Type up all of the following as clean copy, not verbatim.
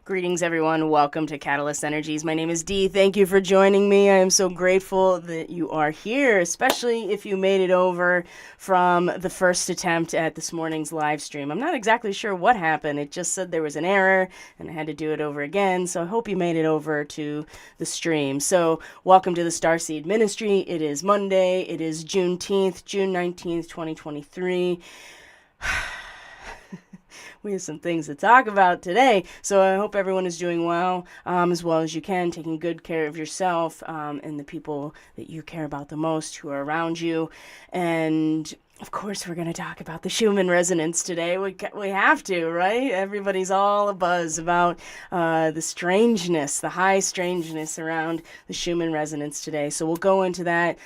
Greetings, everyone. Welcome to Catalyst Energies. My name is Dee. Thank you for joining me. I am so grateful that you are here, especially if you made it over from the first attempt at this morning's live stream. I'm not exactly sure what happened. It just said there was an error and I had to do it over again. So I hope you made it over to the stream. So welcome to the Starseed Ministry. It is Monday. It is June 19th, 2023. We have some things to talk about today, so I hope everyone is doing well as you can, taking good care of yourself and the people that you care about the most who are around you. And of course, we're going to talk about the Schumann resonance today. We have to, right? Everybody's all abuzz about the strangeness, the high strangeness around the Schumann resonance today. So we'll go into that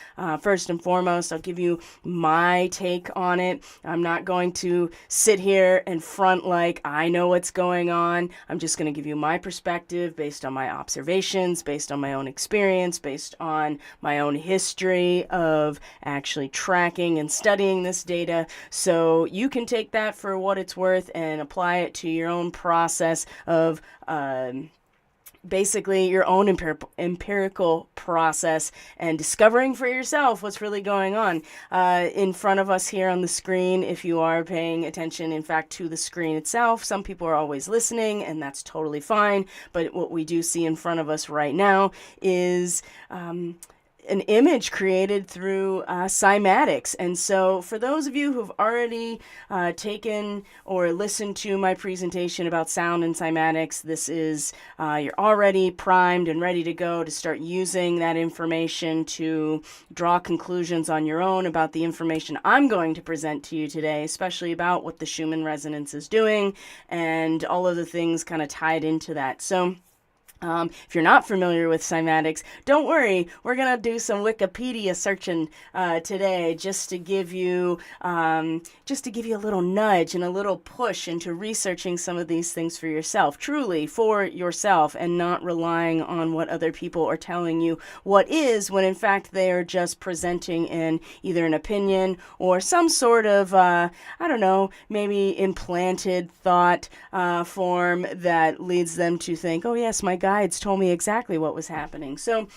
first and foremost. I'll give you my take on it. I'm not going to sit here and front like I know what's going on. I'm just going to give you my perspective based on my observations, based on my own experience, based on my own history of actually tracking and studying this data, so you can take that for what it's worth and apply it to your own process of basically your own empirical process and discovering for yourself what's really going on in front of us here on the screen. If you are paying attention, in fact, to the screen itself, some people are always listening, and that's totally fine. But what we do see in front of us right now is an image created through cymatics. And so for those of you who've already taken or listened to my presentation about sound and cymatics, this is, you're already primed and ready to go to start using that information to draw conclusions on your own about the information I'm going to present to you today, especially about what the Schumann resonance is doing and all of the things kind of tied into that. So if you're not familiar with cymatics, don't worry. We're going to do some Wikipedia searching today just to give you a little nudge and a little push into researching some of these things for yourself, truly for yourself, and not relying on what other people are telling you what is, when in fact they are just presenting in either an opinion or some sort of, maybe implanted thought form that leads them to think, oh yes, my guides told me exactly what was happening. So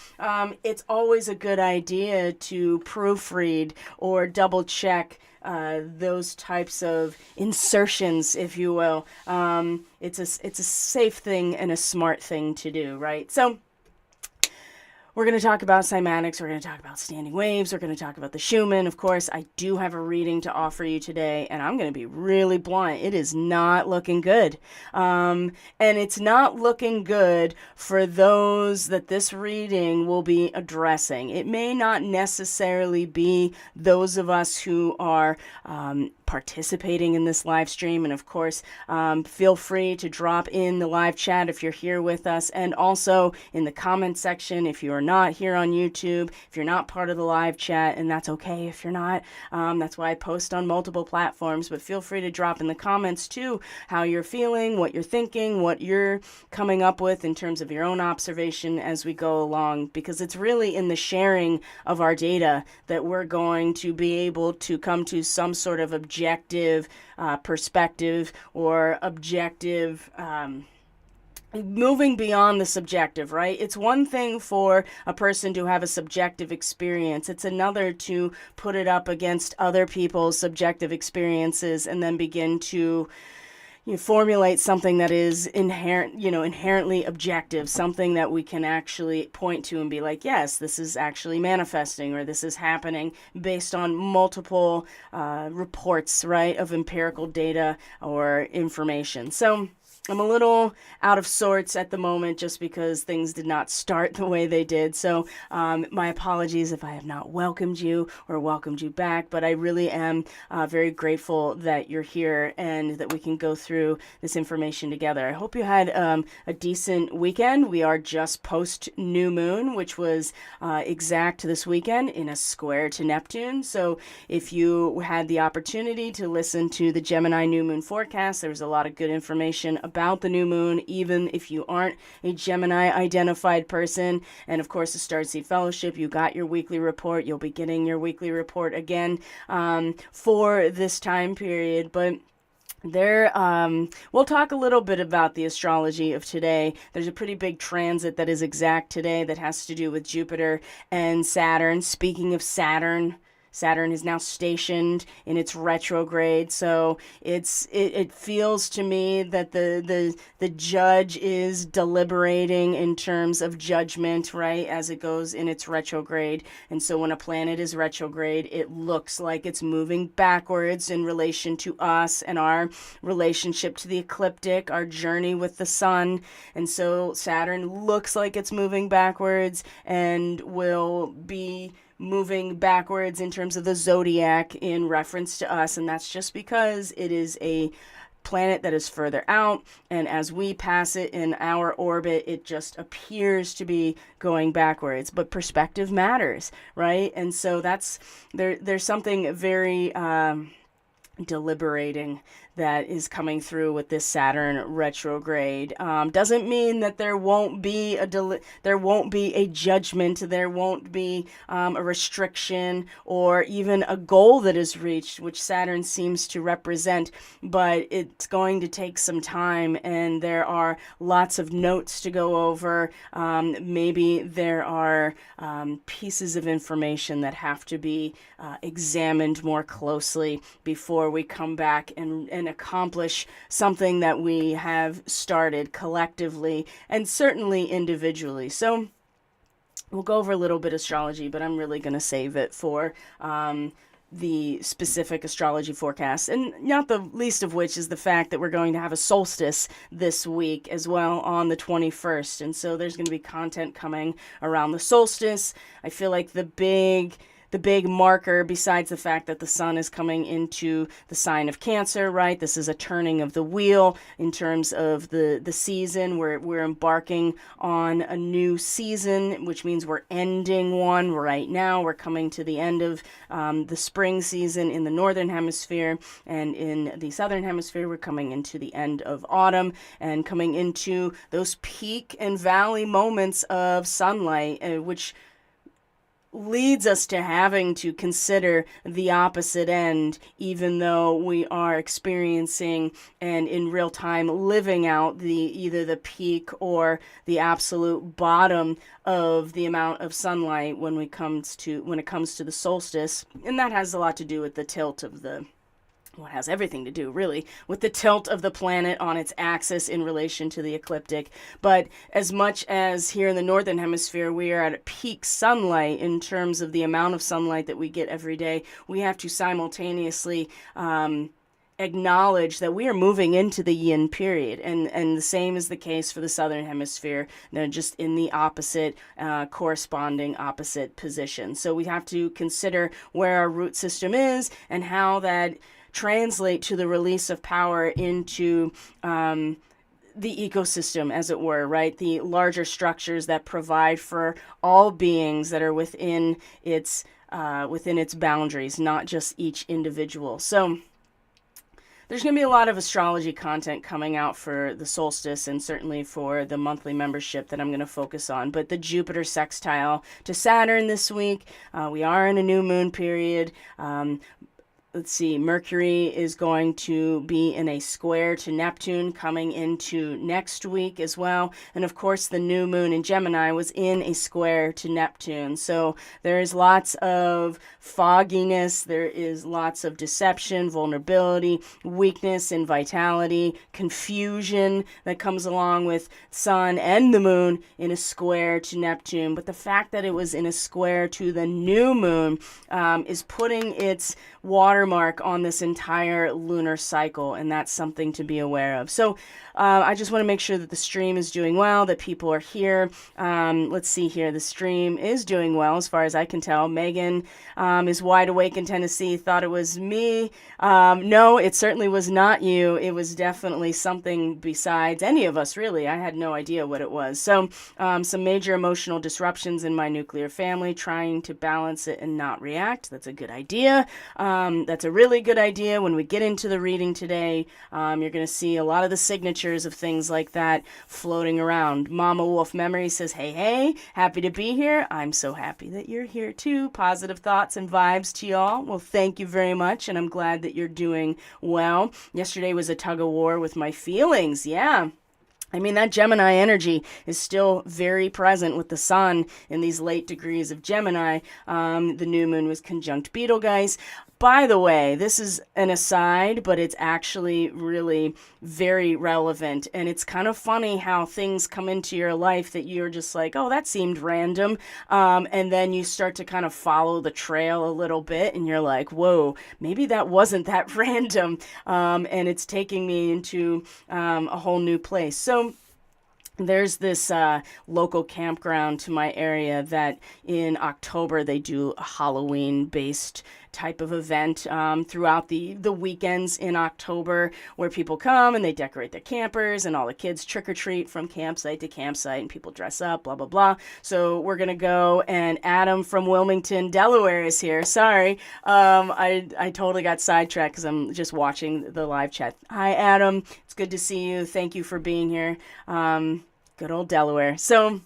it's always a good idea to proofread or double check those types of insertions, if you will. It's a safe thing and a smart thing to do, right? So we're going to talk about cymatics, we're going to talk about standing waves, we're going to talk about the Schumann. Of course, I do have a reading to offer you today, and I'm going to be really blunt. It is not looking good. And it's not looking good for those that this reading will be addressing. It may not necessarily be those of us who are participating in this live stream. And of course, feel free to drop in the live chat if you're here with us, and also in the comment section if you are not here on YouTube, if you're not part of the live chat, and that's okay if you're not. That's why I post on multiple platforms, but feel free to drop in the comments too how you're feeling, what you're thinking, what you're coming up with in terms of your own observation as we go along, because it's really in the sharing of our data that we're going to be able to come to some sort of objective perspective, or objective moving beyond the subjective, right? It's one thing for a person to have a subjective experience. It's another to put it up against other people's subjective experiences and then begin to formulate something that is inherently objective, something that we can actually point to and be like, yes, this is actually manifesting, or this is happening based on multiple reports, right, of empirical data or information. So I'm a little out of sorts at the moment just because things did not start the way they did. So my apologies if I have not welcomed you or welcomed you back, but I really am very grateful that you're here and that we can go through this information together. I hope you had a decent weekend. We are just post new moon, which was exact this weekend in a square to Neptune. So if you had the opportunity to listen to the Gemini new moon forecast, there was a lot of good information about the new moon, even if you aren't a Gemini identified person. And of course, the Starseed Fellowship, you got your weekly report. You'll be getting your weekly report again for this time period. But We'll talk a little bit about the astrology of today. There's a pretty big transit that is exact today that has to do with Jupiter and Saturn. Speaking of Saturn, Saturn is now stationed in its retrograde, so it feels to me that the judge is deliberating in terms of judgment, right, as it goes in its retrograde. And so when a planet is retrograde, it looks like it's moving backwards in relation to us and our relationship to the ecliptic, our journey with the sun. And so Saturn looks like it's moving backwards and will be moving backwards in terms of the zodiac in reference to us, and that's just because it is a planet that is further out, and as we pass it in our orbit, it just appears to be going backwards. But perspective matters, right? And so there's something very deliberating that is coming through with this Saturn retrograde. Doesn't mean that there won't be a judgment, there won't be a restriction or even a goal that is reached, which Saturn seems to represent. But it's going to take some time, and there are lots of notes to go over. Maybe there are pieces of information that have to be examined more closely before we come back and accomplish something that we have started collectively and certainly individually. So we'll go over a little bit of astrology, but I'm really going to save it for the specific astrology forecast, and not the least of which is the fact that we're going to have a solstice this week as well on the 21st. And so there's going to be content coming around the solstice. I feel like the big marker, besides the fact that the sun is coming into the sign of Cancer, right? This is a turning of the wheel in terms of the season. We're embarking on a new season, which means we're ending one right now. We're coming to the end of the spring season in the northern hemisphere, and in the southern hemisphere, we're coming into the end of autumn and coming into those peak and valley moments of sunlight, which leads us to having to consider the opposite end, even though we are experiencing and in real time living out either the peak or the absolute bottom of the amount of sunlight when it comes to the solstice. And that has a lot to do with the tilt of it has everything to do, really, with the tilt of the planet on its axis in relation to the ecliptic. But as much as here in the northern hemisphere we are at peak sunlight in terms of the amount of sunlight that we get every day, we have to simultaneously acknowledge that we are moving into the yin period, and the same is the case for the southern hemisphere. They're just in the opposite, corresponding opposite position. So we have to consider where our root system is and how that translate to the release of power into the ecosystem, as it were, right? The larger structures that provide for all beings that are within its boundaries, not just each individual. So there's going to be a lot of astrology content coming out for the solstice, and certainly for the monthly membership that I'm going to focus on. But the Jupiter sextile to Saturn this week, we are in a new moon period. Let's see, Mercury is going to be in a square to Neptune coming into next week as well. And of course, the new moon in Gemini was in a square to Neptune. So there is lots of fogginess, there is lots of deception, vulnerability, weakness and vitality, confusion that comes along with Sun and the moon in a square to Neptune. But the fact that it was in a square to the new moon is putting its watermark on this entire lunar cycle, and that's something to be aware of. So I just want to make sure that the stream is doing well, that people are here. Let's see here. The stream is doing well as far as I can tell. Megan is wide awake in Tennessee, thought it was me. No, it certainly was not you. It was definitely something besides any of us, really. I had no idea what it was. So some major emotional disruptions in my nuclear family, trying to balance it and not react. That's a good idea. That's that's a really good idea. When we get into the reading today, you're going to see a lot of the signatures of things like that floating around. Mama Wolf Memory says, hey, happy to be here. I'm so happy that you're here too. Positive thoughts and vibes to y'all. Well, thank you very much, and I'm glad that you're doing well. Yesterday was a tug of war with my feelings. Yeah. I mean, that Gemini energy is still very present with the sun in these late degrees of Gemini. The new moon was conjunct Betelgeuse. By the way, this is an aside, but it's actually really very relevant. And it's kind of funny how things come into your life that you're just like, oh, that seemed random. And then you start to kind of follow the trail a little bit and you're like, whoa, maybe that wasn't that random. And it's taking me into a whole new place. So there's this local campground to my area that in October they do a Halloween-based type of event throughout the weekends in October, where people come and they decorate their campers and all the kids trick-or-treat from campsite to campsite and people dress up, blah, blah, blah. So we're going to go, and Adam from Wilmington, Delaware is here. Sorry, I totally got sidetracked because I'm just watching the live chat. Hi, Adam. It's good to see you. Thank you for being here. Good old Delaware. So,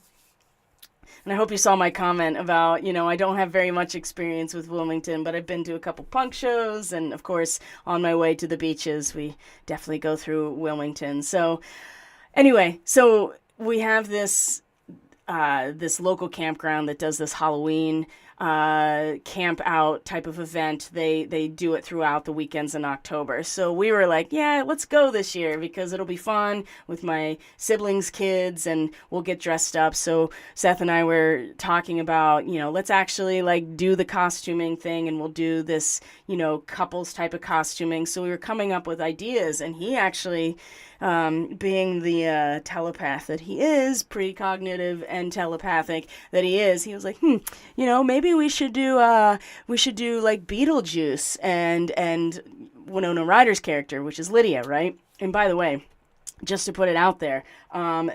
and I hope you saw my comment about, I don't have very much experience with Wilmington, but I've been to a couple punk shows, and of course, on my way to the beaches, we definitely go through Wilmington. So, anyway, so we have this local campground that does this Halloween camp out type of event. They do it throughout the weekends in October. So we were like, yeah, let's go this year because it'll be fun with my siblings' kids and we'll get dressed up. So Seth and I were talking about, let's actually like do the costuming thing and we'll do this, couples type of costuming. So we were coming up with ideas, and he actually, being the telepath that he is, precognitive and telepathic that he is, he was like, maybe we should do like Beetlejuice and Winona Ryder's character, which is Lydia, right? And by the way, just to put it out there,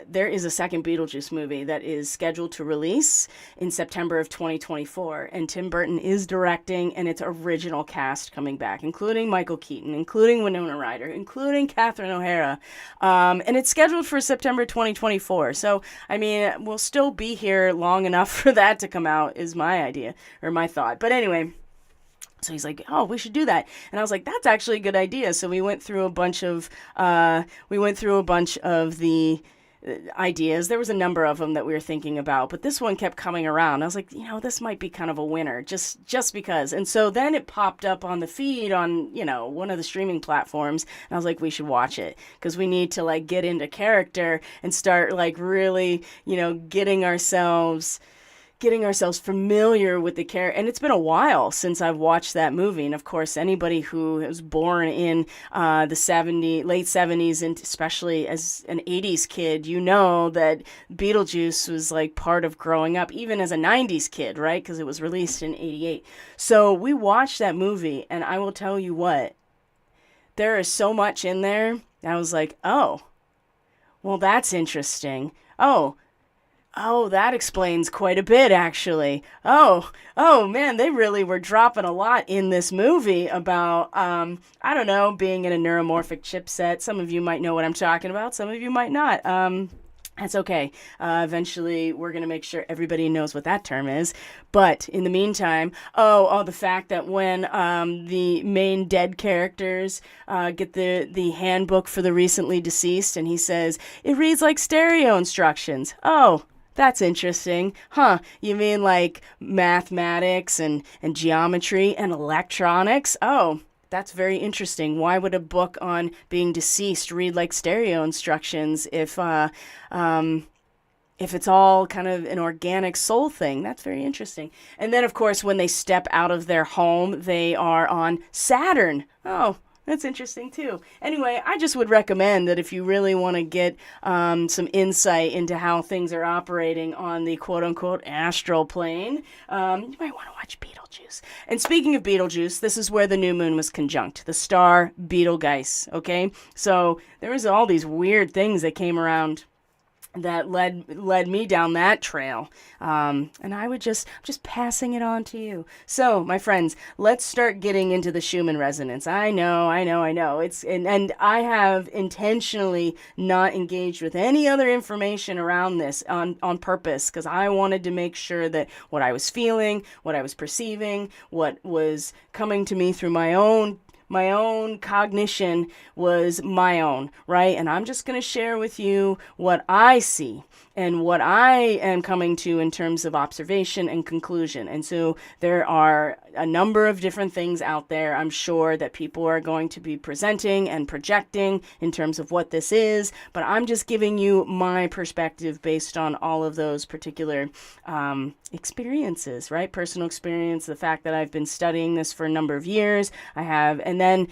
there is a second Beetlejuice movie that is scheduled to release in September of 2024, and Tim Burton is directing, and it's original cast coming back, including Michael Keaton, including Winona Ryder, including Catherine O'Hara, and it's scheduled for September 2024. So, I mean, we'll still be here long enough for that to come out, is my idea, or my thought. But anyway, so he's like, oh, we should do that. And I was like, that's actually a good idea. So we went through a bunch of the ideas. There was a number of them that we were thinking about, but this one kept coming around. I was like, this might be kind of a winner just because. And so then it popped up on the feed on, one of the streaming platforms. And I was like, we should watch it because we need to like get into character and start like really, getting ourselves familiar with the character. And it's been a while since I've watched that movie. And of course, anybody who was born in the late 70s, and especially as an 80s kid, that Beetlejuice was like part of growing up, even as a 90s kid, right? Because it was released in 88. So we watched that movie, and I will tell you what, there is so much in there. I was like, oh, well, that's interesting. Oh, that explains quite a bit, actually. Oh, man, they really were dropping a lot in this movie about, being in a neuromorphic chipset. Some of you might know what I'm talking about. Some of you might not. That's okay. Eventually, we're going to make sure everybody knows what that term is. But in the meantime, the fact that when the main dead characters get the handbook for the recently deceased, and he says, it reads like stereo instructions. Oh, that's interesting. Huh, you mean like mathematics and geometry and electronics? Oh, that's very interesting. Why would a book on being deceased read like stereo instructions if it's all kind of an organic soul thing? That's very interesting. And then, of course, when they step out of their home, they are on Saturn. Oh, that's interesting too. Anyway, I just would recommend that if you really want to get some insight into how things are operating on the quote-unquote astral plane, you might want to watch Beetlejuice. And speaking of Beetlejuice, this is where the new moon was conjunct, the star Betelgeuse, okay? So there was all these weird things that came around that led me down that trail. And I'm just passing it on to you. So, my friends, let's start getting into the Schumann resonance. I know. And I have intentionally not engaged with any other information around this on purpose, because I wanted to make sure that what I was feeling, what I was perceiving, what was coming to me through my own cognition was my own, right? And I'm just going to share with you what I see and what I am coming to in terms of observation and conclusion. And so there are a number of different things out there, I'm sure, that people are going to be presenting and projecting in terms of what this is, but I'm just giving you my perspective based on all of those particular experiences, right? Personal experience, the fact that I've been studying this for a number of years. And then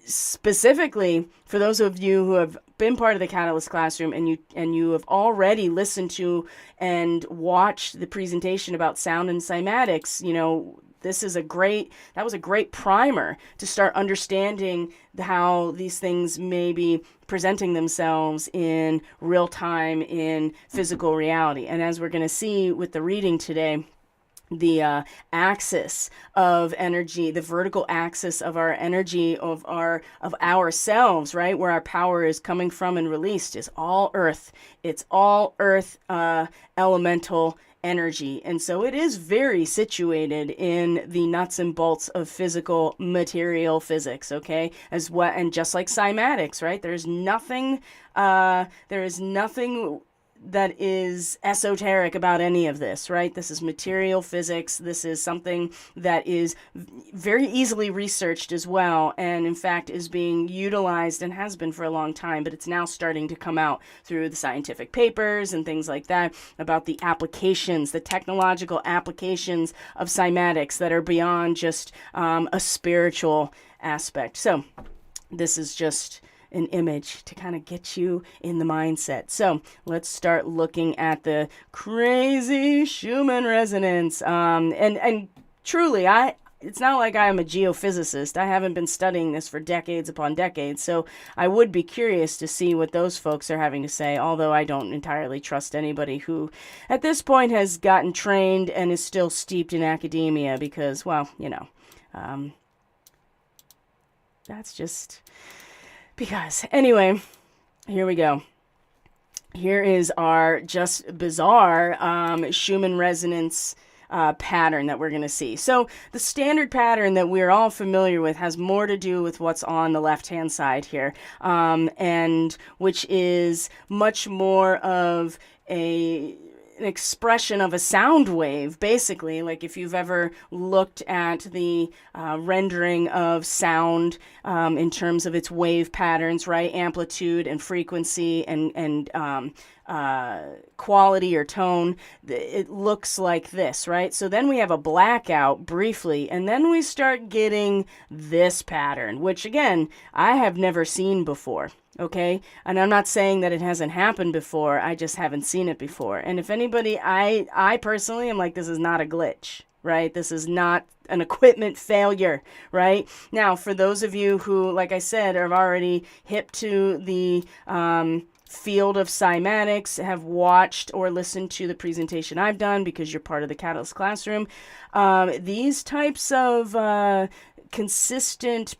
specifically for those of you who have been part of the Catalyst Classroom and you have already listened to and watched the presentation about sound and cymatics, that was a great primer to start understanding how these things may be presenting themselves in real time in physical reality. And as we're going to see with the reading today, the axis of energy, the vertical axis of our energy, of ourselves, right, where our power is coming from and released, is all earth. It's all earth elemental energy. And so it is very situated in the nuts and bolts of physical material physics, okay? And just like cymatics, right? There is nothing that is esoteric about any of this, right? This is material physics. This is something that is very easily researched as well, and in fact is being utilized and has been for a long time, but it's now starting to come out through the scientific papers and things like that about the applications, the technological applications of cymatics that are beyond just a spiritual aspect. So this is just an image to kind of get you in the mindset. So let's start looking at the crazy Schumann resonance. And truly, it's not like I'm a geophysicist. I haven't been studying this for decades upon decades, so I would be curious to see what those folks are having to say, although I don't entirely trust anybody who at this point has gotten trained and is still steeped in academia because, well, that's just because. Anyway, here we go. Here is our just bizarre Schumann resonance pattern that we're going to see. So the standard pattern that we're all familiar with has more to do with what's on the left-hand side here, and which is much more of an expression of a sound wave, basically. Like if you've ever looked at the rendering of sound in terms of its wave patterns, right? Amplitude and frequency and quality or tone, it looks like this, right? So then we have a blackout briefly, and then we start getting this pattern, which again, I have never seen before. Okay, and I'm not saying that it hasn't happened before, I just haven't seen it before. And if anybody, I personally am like, this is not a glitch, right? This is not an equipment failure, right? Now, for those of you who, like I said, are already hip to the field of cymatics, have watched or listened to the presentation I've done because you're part of the Catalyst Classroom, these types of consistent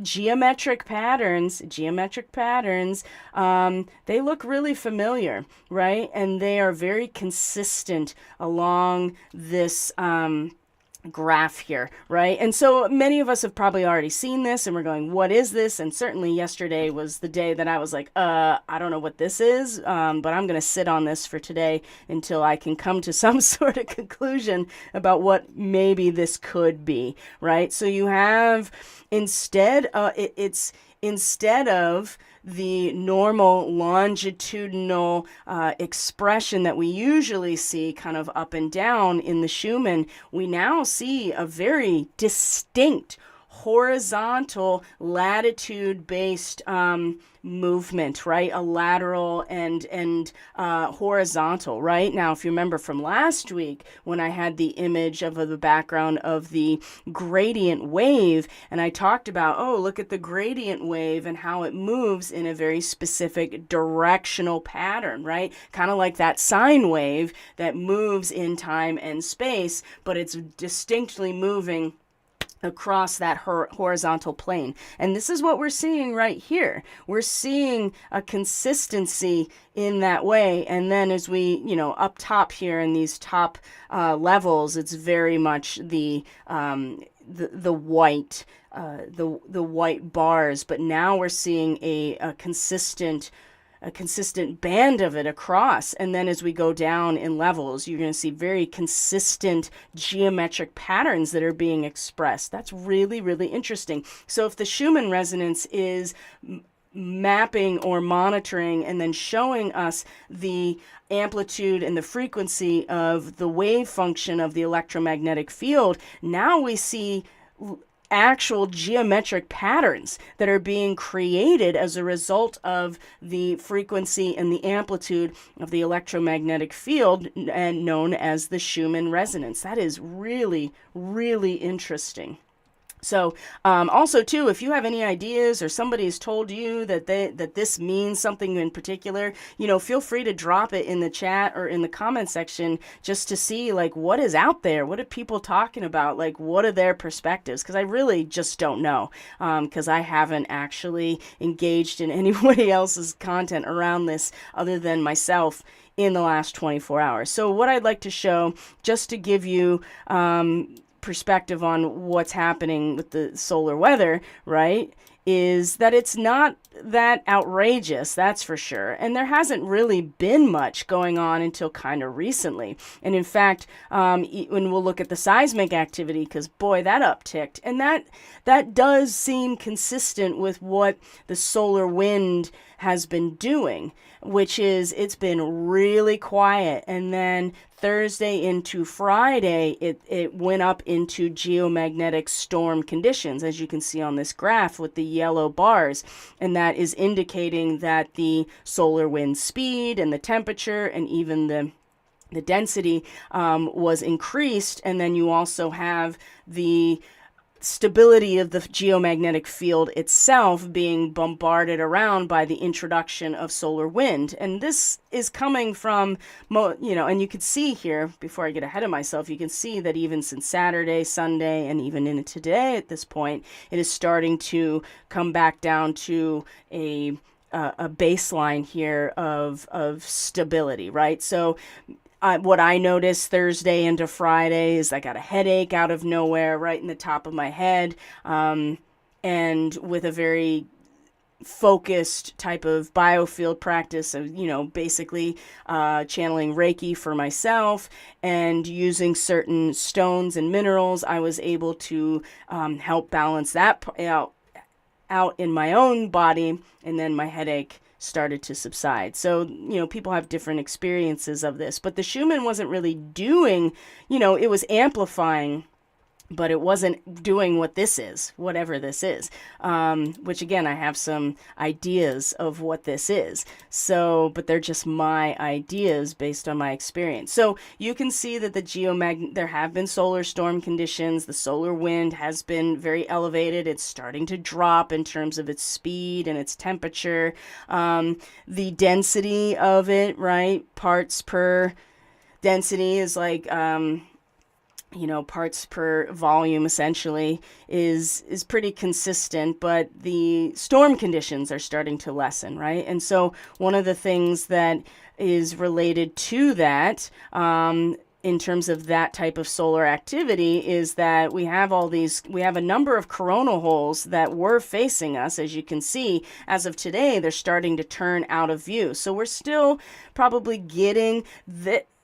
geometric patterns, they look really familiar, right? And they are very consistent along this graph here, right? And so many of us have probably already seen this and we're going, what is this? And certainly yesterday was the day that I was like, I don't know what this is, but I'm going to sit on this for today until I can come to some sort of conclusion about what maybe this could be, right? So you have, instead of the normal longitudinal expression that we usually see kind of up and down in the Schumann, we now see a very distinct horizontal latitude-based movement, right? A lateral and horizontal, right? Now, if you remember from last week when I had the image of the background of the gradient wave, and I talked about, oh, look at the gradient wave and how it moves in a very specific directional pattern, right? Kind of like that sine wave that moves in time and space, but it's distinctly moving across that horizontal plane. And this is what we're seeing right here. We're seeing a consistency in that way. And then as we, up top here in these top levels, it's very much the white, the white bars. But now we're seeing a consistent band of it across. And then as we go down in levels, you're going to see very consistent geometric patterns that are being expressed. That's really, really interesting. So if the Schumann resonance is mapping or monitoring and then showing us the amplitude and the frequency of the wave function of the electromagnetic field, now we see actual geometric patterns that are being created as a result of the frequency and the amplitude of the electromagnetic field, and known as the Schumann resonance. That is really, really interesting. So also too, if you have any ideas or somebody's told you that this means something in particular, feel free to drop it in the chat or in the comment section just to see like what is out there. What are people talking about? Like what are their perspectives? Because I really just don't know, because I haven't actually engaged in anybody else's content around this other than myself in the last 24 hours. So what I'd like to show, just to give you perspective on what's happening with the solar weather, right, is that it's not that outrageous, that's for sure. And there hasn't really been much going on until kind of recently. And in fact, when we'll look at the seismic activity, because boy, that upticked. And that does seem consistent with what the solar wind has been doing, which is it's been really quiet. And then Thursday into Friday, it went up into geomagnetic storm conditions, as you can see on this graph with the yellow bars. And that is indicating that the solar wind speed and the temperature and even the density was increased. And then you also have the stability of the geomagnetic field itself being bombarded around by the introduction of solar wind. And this is coming from, and you can see here, before I get ahead of myself, you can see that even since Saturday, Sunday, and even into today at this point, it is starting to come back down to a baseline here of stability, right? So what I noticed Thursday into Friday is I got a headache out of nowhere, right in the top of my head, and with a very focused type of biofield practice of, basically channeling Reiki for myself and using certain stones and minerals, I was able to help balance that out in my own body, and then my headache started to subside. So, people have different experiences of this, but the Schumann wasn't really doing, it was amplifying, but it wasn't doing what this is, whatever this is, which again, I have some ideas of what this is. So, but they're just my ideas based on my experience. So you can see that there have been solar storm conditions. The solar wind has been very elevated. It's starting to drop in terms of its speed and its temperature. The density of it, right? Parts per density is like, parts per volume essentially is pretty consistent, but the storm conditions are starting to lessen, right? And so one of the things that is related to that, in terms of that type of solar activity, is that we have a number of coronal holes that were facing us. As you can see, as of today, they're starting to turn out of view. So we're still probably getting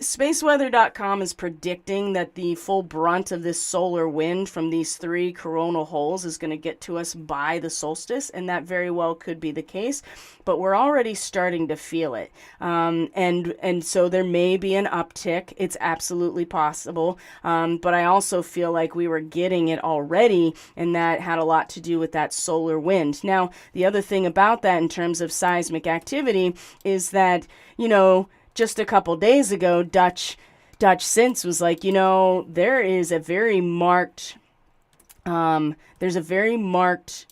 Spaceweather.com is predicting that the full brunt of this solar wind from these 3 coronal holes is going to get to us by the solstice, and that very well could be the case, but we're already starting to feel it. And so there may be an uptick. It's absolutely possible, but I also feel like we were getting it already, and that had a lot to do with that solar wind. Now, the other thing about that in terms of seismic activity is that, just a couple days ago, Dutch Sense was like, there is a very marked, there's a very marked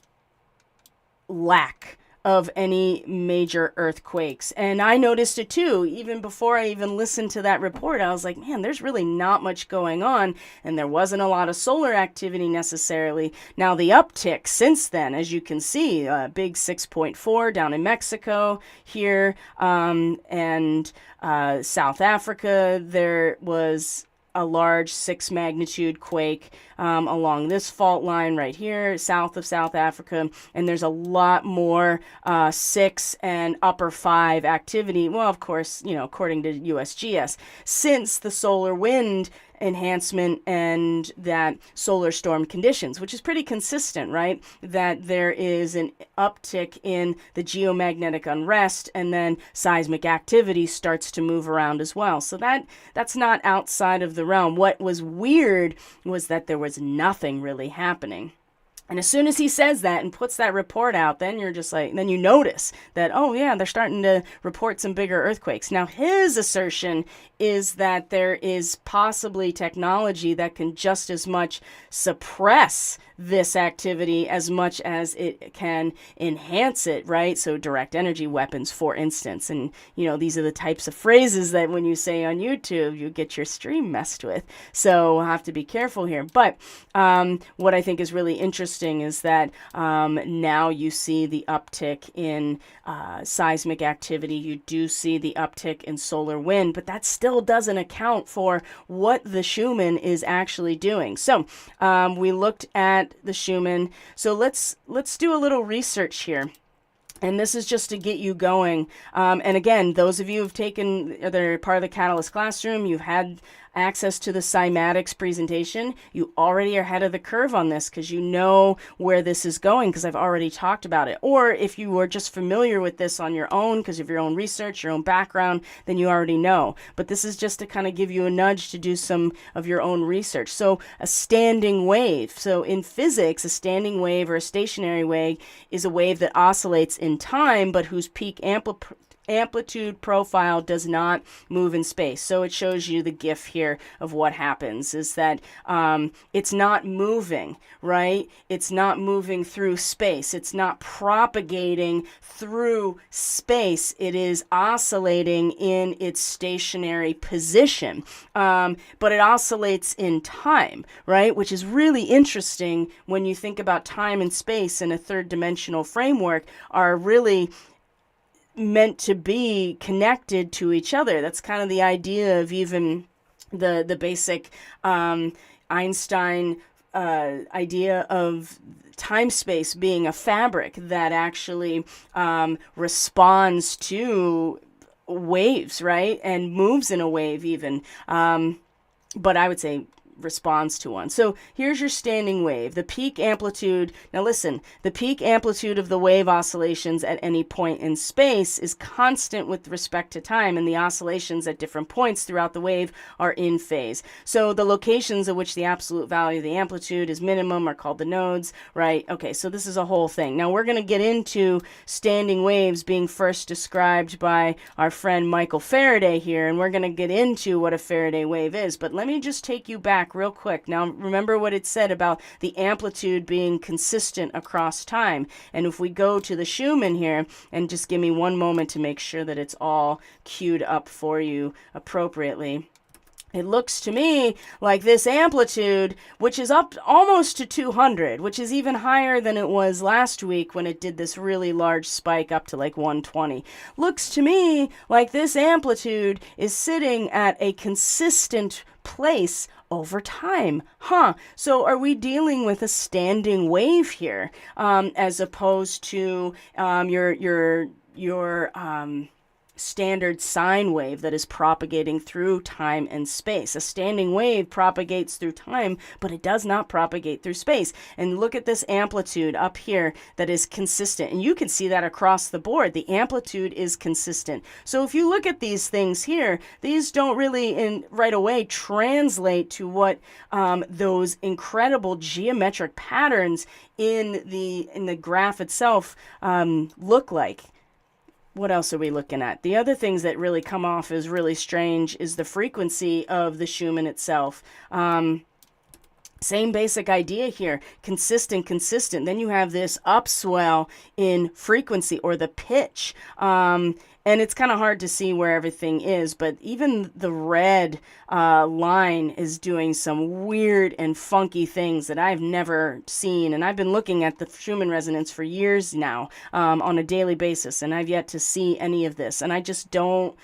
lack of any major earthquakes. And I noticed it too. Even before I even listened to that report, I was like, man, there's really not much going on. And there wasn't a lot of solar activity necessarily. Now the uptick since then, as you can see, a big 6.4 down in Mexico here, and South Africa, there was a large 6 magnitude quake along this fault line right here, south of South Africa, and there's a lot more 6 and upper 5 activity. Well, of course, according to USGS, since the solar wind enhancement and that solar storm conditions, which is pretty consistent, right? That there is an uptick in the geomagnetic unrest, and then seismic activity starts to move around as well. So that's not outside of the realm. What was weird was that there was nothing really happening. And as soon as he says that and puts that report out, then you're just like, then you notice that, oh yeah, they're starting to report some bigger earthquakes. Now, his assertion is that there is possibly technology that can just as much suppress this activity as much as it can enhance it, right? So direct energy weapons, for instance. And, these are the types of phrases that when you say on YouTube, you get your stream messed with. So we'll have to be careful here. But what I think is really interesting is that now you see the uptick in seismic activity. You do see the uptick in solar wind, but that still doesn't account for what the Schumann is actually doing. So we looked at the Schumann. So let's do a little research here. And this is just to get you going. And again, those of you who've they're part of the Catalyst Classroom, you've had access to the cymatics presentation, you already are ahead of the curve on this because you know where this is going because I've already talked about it. Or if you were just familiar with this on your own because of your own research, your own background, then you already know. But this is just to kind of give you a nudge to do some of your own research. So a standing wave. So in physics, a standing wave or a stationary wave is a wave that oscillates in time but whose peak amplitude profile does not move in space. So it shows you the GIF here of what happens is that it's not moving, right? It's not moving through space. It's not propagating through space. It is oscillating in its stationary position. But it oscillates in time, right? Which is really interesting when you think about time and space in a third dimensional framework are really meant to be connected to each other. That's kind of the idea of even the basic Einstein idea of time-space being a fabric that actually responds to waves, right? And moves in a wave even. But I would say responds to one. So here's your standing wave. The peak amplitude, now listen, the peak amplitude of the wave oscillations at any point in space is constant with respect to time, and the oscillations at different points throughout the wave are in phase. So the locations at which the absolute value of the amplitude is minimum are called the nodes, right? Okay, so this is a whole thing. Now we're going to get into standing waves being first described by our friend Michael Faraday here, and we're going to get into what a Faraday wave is. But let me just take you back real quick. Now, remember what it said about the amplitude being consistent across time. And if we go to the Schumann here, and just give me one moment to make sure that it's all queued up for you appropriately. It looks to me like this amplitude, which is up almost to 200, which is even higher than it was last week when it did this really large spike up to like 120. Looks to me like this amplitude is sitting at a consistent place over time. So are we dealing with a standing wave here, as opposed to your standard sine wave that is propagating through time and space. A standing wave propagates through time, but it does not propagate through space. And look at this amplitude up here that is consistent. And you can see that across the board. The amplitude is consistent. So if you look at these things here, these don't really right away translate to what those incredible geometric patterns in the graph itself look like. What else are we looking at? The other things that really come off as really strange is the frequency of the Schumann itself. Same basic idea here, consistent. Then you have this upswell in frequency or the pitch. And it's kind of hard to see where everything is, but even the red line is doing some weird and funky things that I've never seen. And I've been looking at the Schumann resonance for years now on a daily basis, and I've yet to see any of this. And I just don't...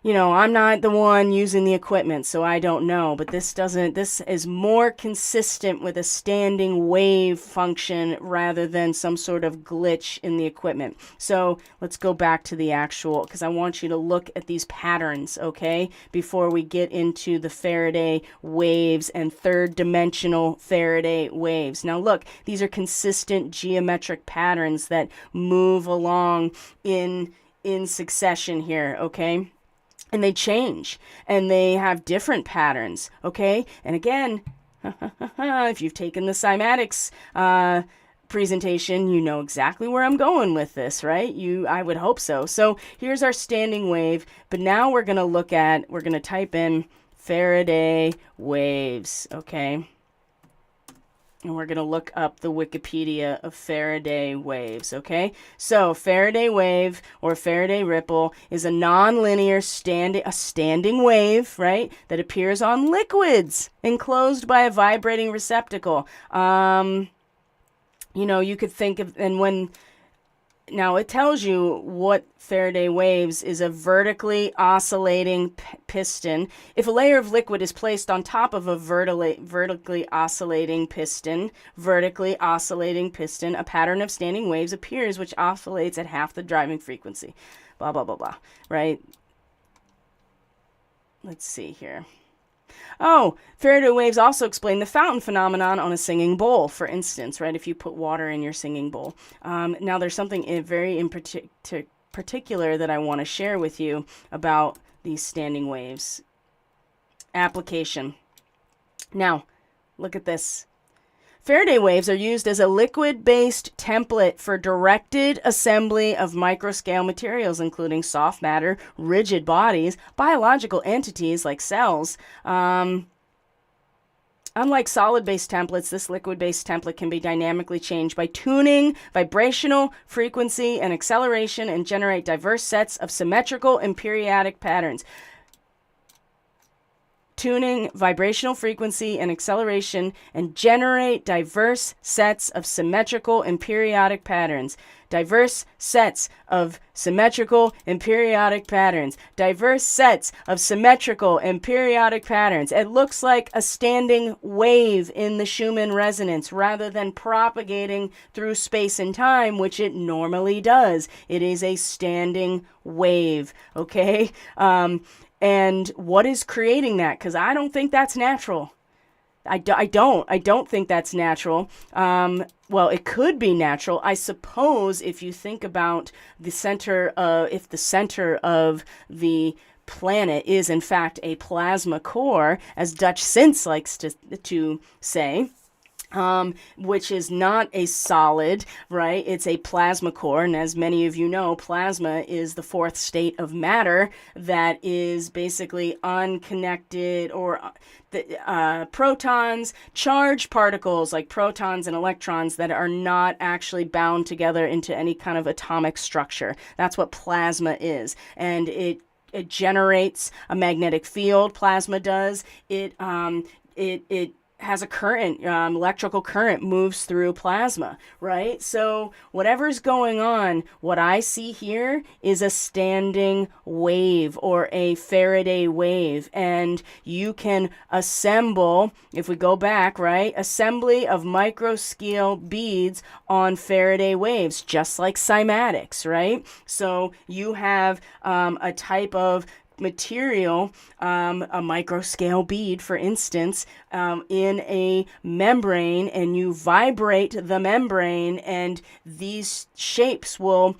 I'm not the one using the equipment, so I don't know, but this is more consistent with a standing wave function rather than some sort of glitch in the equipment. So let's go back to the actual, because I want you to look at these patterns, okay, before we get into the Faraday waves and third dimensional Faraday waves. Now look, these are consistent geometric patterns that move along in succession here, okay? And they change, and they have different patterns, okay? And again, if you've taken the cymatics presentation, you know exactly where I'm going with this, right? I would hope so. So here's our standing wave, but now we're going to type in Faraday waves, okay? And we're going to look up the Wikipedia of Faraday waves, okay? So Faraday wave or Faraday ripple is a nonlinear standing wave, right, that appears on liquids enclosed by a vibrating receptacle. You could think of, now it tells you what Faraday waves is: a vertically oscillating piston. If a layer of liquid is placed on top of a vertically oscillating piston, a pattern of standing waves appears which oscillates at half the driving frequency. Blah, blah, blah, blah, right? Let's see here. Oh, Faraday waves also explain the fountain phenomenon on a singing bowl, for instance, right? If you put water in your singing bowl. Now, there's something very in particular that I want to share with you about these standing waves. Application. Now, look at this. Faraday waves are used as a liquid-based template for directed assembly of microscale materials, including soft matter, rigid bodies, biological entities like cells. Unlike solid-based templates, this liquid-based template can be dynamically changed by tuning vibrational frequency and acceleration and generate diverse sets of symmetrical and periodic patterns. Tuning vibrational frequency and acceleration and generate diverse sets of symmetrical and periodic patterns. Diverse sets of symmetrical and periodic patterns. Diverse sets of symmetrical and periodic patterns. It looks like a standing wave in the Schumann resonance rather than propagating through space and time, which it normally does. It is a standing wave, okay? And what is creating that? Because I don't think that's natural. I don't think that's natural. Well, it could be natural, I suppose, if you think about the center if the center of the planet is in fact a plasma core, as Dutch Sins likes to say. Which is not a solid, right? It's a plasma core, and as many of you know, plasma is the fourth state of matter that is basically unconnected, or protons, charged particles like protons and electrons that are not actually bound together into any kind of atomic structure. That's what plasma is, and it generates a magnetic field. Plasma does. It has a current, electrical current moves through plasma, right? So whatever's going on, what I see here is a standing wave or a Faraday wave. And you can assemble, if we go back, right, assembly of microscale beads on Faraday waves, just like cymatics, right? So you have a type of material, a microscale bead, for instance, in a membrane, and you vibrate the membrane, and these shapes will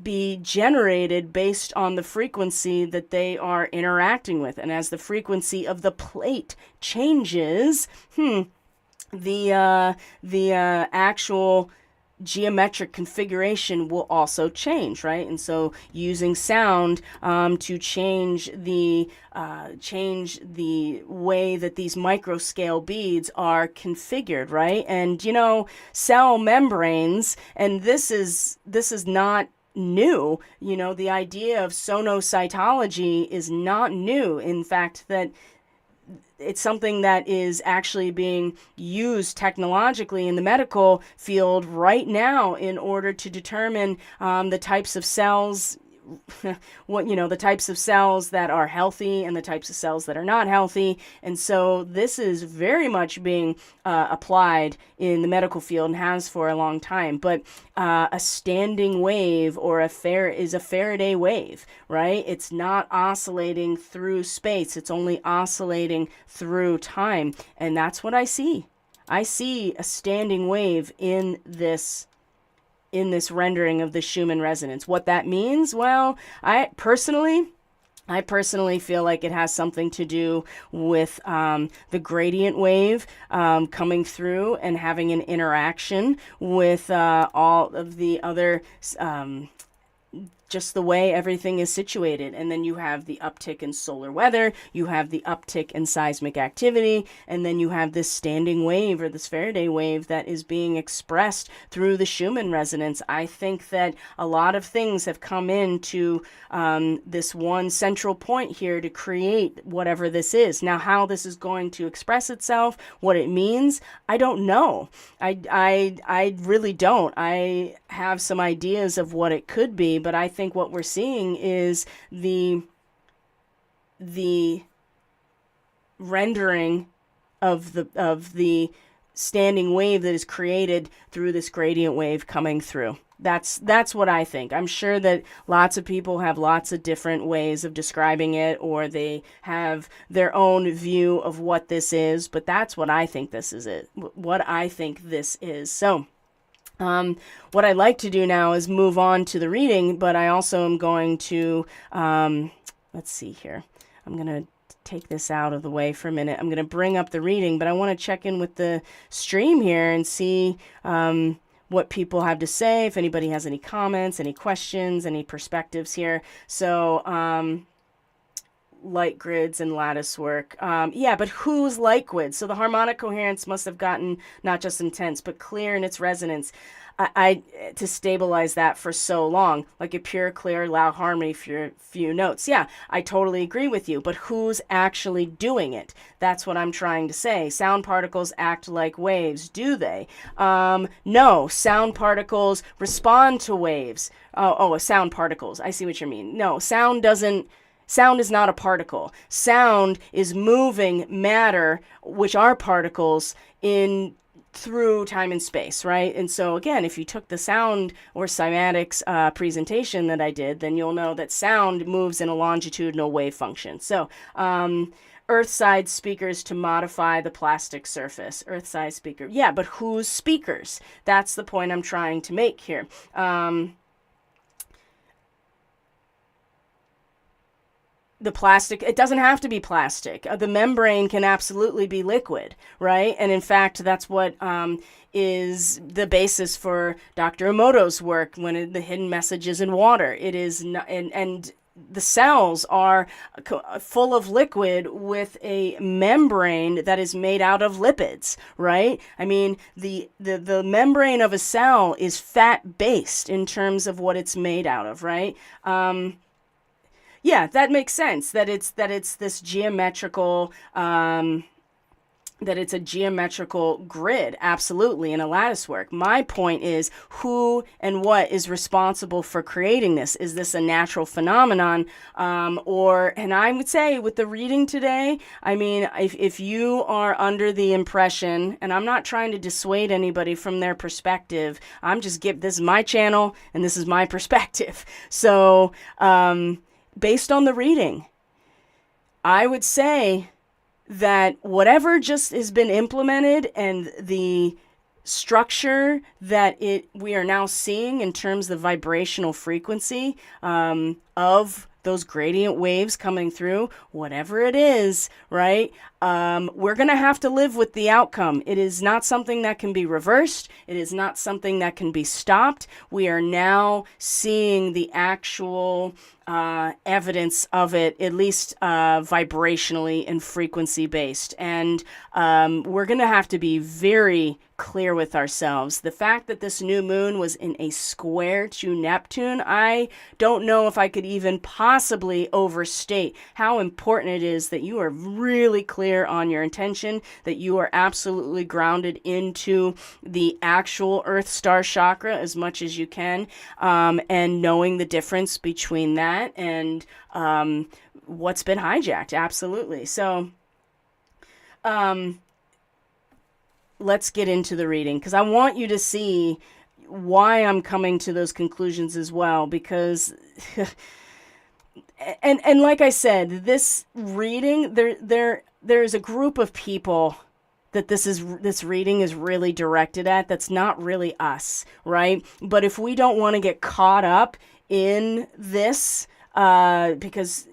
be generated based on the frequency that they are interacting with. And as the frequency of the plate changes, the actual geometric configuration will also change, right? And so using sound to change the way that these microscale beads are configured, right? And cell membranes, and this is not new. The idea of sonocytology is not new. In fact, that it's something that is actually being used technologically in the medical field right now in order to determine the types of cells, the types of cells that are healthy and the types of cells that are not healthy. And so this is very much being applied in the medical field and has for a long time. But a standing wave or is a Faraday wave, right? It's not oscillating through space. It's only oscillating through time. And that's what I see. I see a standing wave in this rendering of the Schumann resonance. What that means? Well, I personally feel like it has something to do with the gradient wave coming through and having an interaction with all of the other just the way everything is situated. And then you have the uptick in solar weather, you have the uptick in seismic activity, and then you have this standing wave or this Faraday wave that is being expressed through the Schumann resonance. I think that a lot of things have come into this one central point here to create whatever this is. Now, how this is going to express itself, what it means, I don't know. I really don't. I have some ideas of what it could be, but I think what we're seeing is the rendering of the standing wave that is created through this gradient wave coming through. That's what I think. I'm sure that lots of people have lots of different ways of describing it, or they have their own view of what this is, but that's what I think this is what I think this is. So what I'd like to do now is move on to the reading, but I also am going to, let's see here. I'm going to take this out of the way for a minute. I'm going to bring up the reading, but I want to check in with the stream here and see what people have to say, if anybody has any comments, any questions, any perspectives here. So, light grids and lattice work. Yeah, but whose light grid? So the harmonic coherence must have gotten not just intense, but clear in its resonance. I to stabilize that for so long, like a pure, clear, loud harmony for few notes. Yeah, I totally agree with you, but who's actually doing it? That's what I'm trying to say. Sound particles act like waves, do they? No, sound particles respond to waves. Sound particles. I see what you mean. No, sound is not a particle. Sound is moving matter, which are particles, through time and space, right? And so again, if you took the sound or cymatics presentation that I did, then you'll know that sound moves in a longitudinal wave function. So earth-side speakers to modify the plastic surface. Earth-side speaker. Yeah, but whose speakers? That's the point I'm trying to make here. The plastic, it doesn't have to be plastic. The membrane can absolutely be liquid, right? And in fact, that's what is the basis for Dr. Emoto's work when the hidden message is in water. It is not, and the cells are full of liquid with a membrane that is made out of lipids, right? I mean, the membrane of a cell is fat-based in terms of what it's made out of, right? Yeah, that makes sense. That it's this geometrical that it's a geometrical grid, absolutely, in a lattice work. My point is who and what is responsible for creating this? Is this a natural phenomenon? And I would say with the reading today, I mean, if you are under the impression, and I'm not trying to dissuade anybody from their perspective, this is my channel and this is my perspective. So, based on the reading, I would say that whatever just has been implemented and the structure that we are now seeing in terms of vibrational frequency of those gradient waves coming through, whatever it is, right? We're going to have to live with the outcome. It is not something that can be reversed. It is not something that can be stopped. We are now seeing the actual evidence of it, at least vibrationally and frequency based. And we're going to have to be very clear with ourselves. The fact that this new moon was in a square to Neptune, I don't know if I could even possibly overstate how important it is that you are really clear on your intention, that you are absolutely grounded into the actual Earth Star chakra as much as you can, and knowing the difference between that and what's been hijacked. Absolutely. So, let's get into the reading, because I want you to see why I'm coming to those conclusions as well, because and like I said, this reading, there's a group of people that this reading is really directed at that's not really us, right? But if we don't want to get caught up in this, because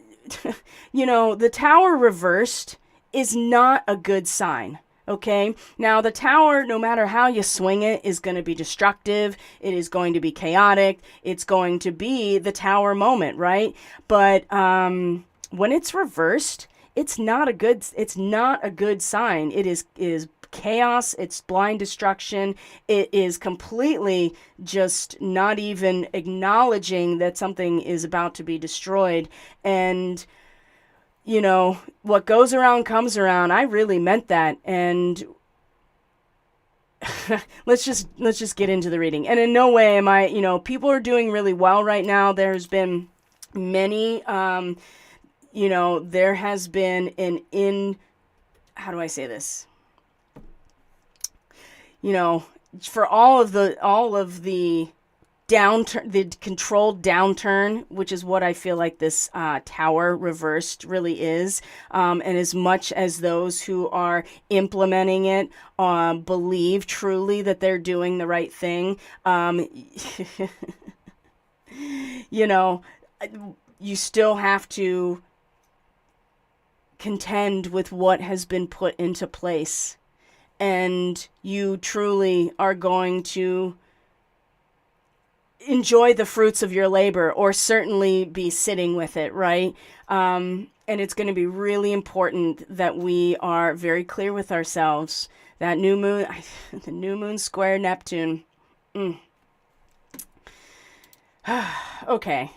the tower reversed is not a good sign. Okay, now the tower, no matter how you swing it, is going to be destructive. It is going to be chaotic. It's going to be the tower moment, right? But when it's reversed, it's not a good sign. It is chaos. It's blind destruction. It is completely just not even acknowledging that something is about to be destroyed. And what goes around comes around. I really meant that. And let's just get into the reading. And in no way am I, people are doing really well right now. There's been many, there has been how do I say this? For all of the downturn, the controlled downturn, which is what I feel like this tower reversed really is. And as much as those who are implementing it believe truly that they're doing the right thing, you still have to contend with what has been put into place. And you truly are going to enjoy the fruits of your labor, or certainly be sitting with it, right? And it's going to be really important that we are very clear with ourselves. That new moon, the new moon square Neptune. Okay.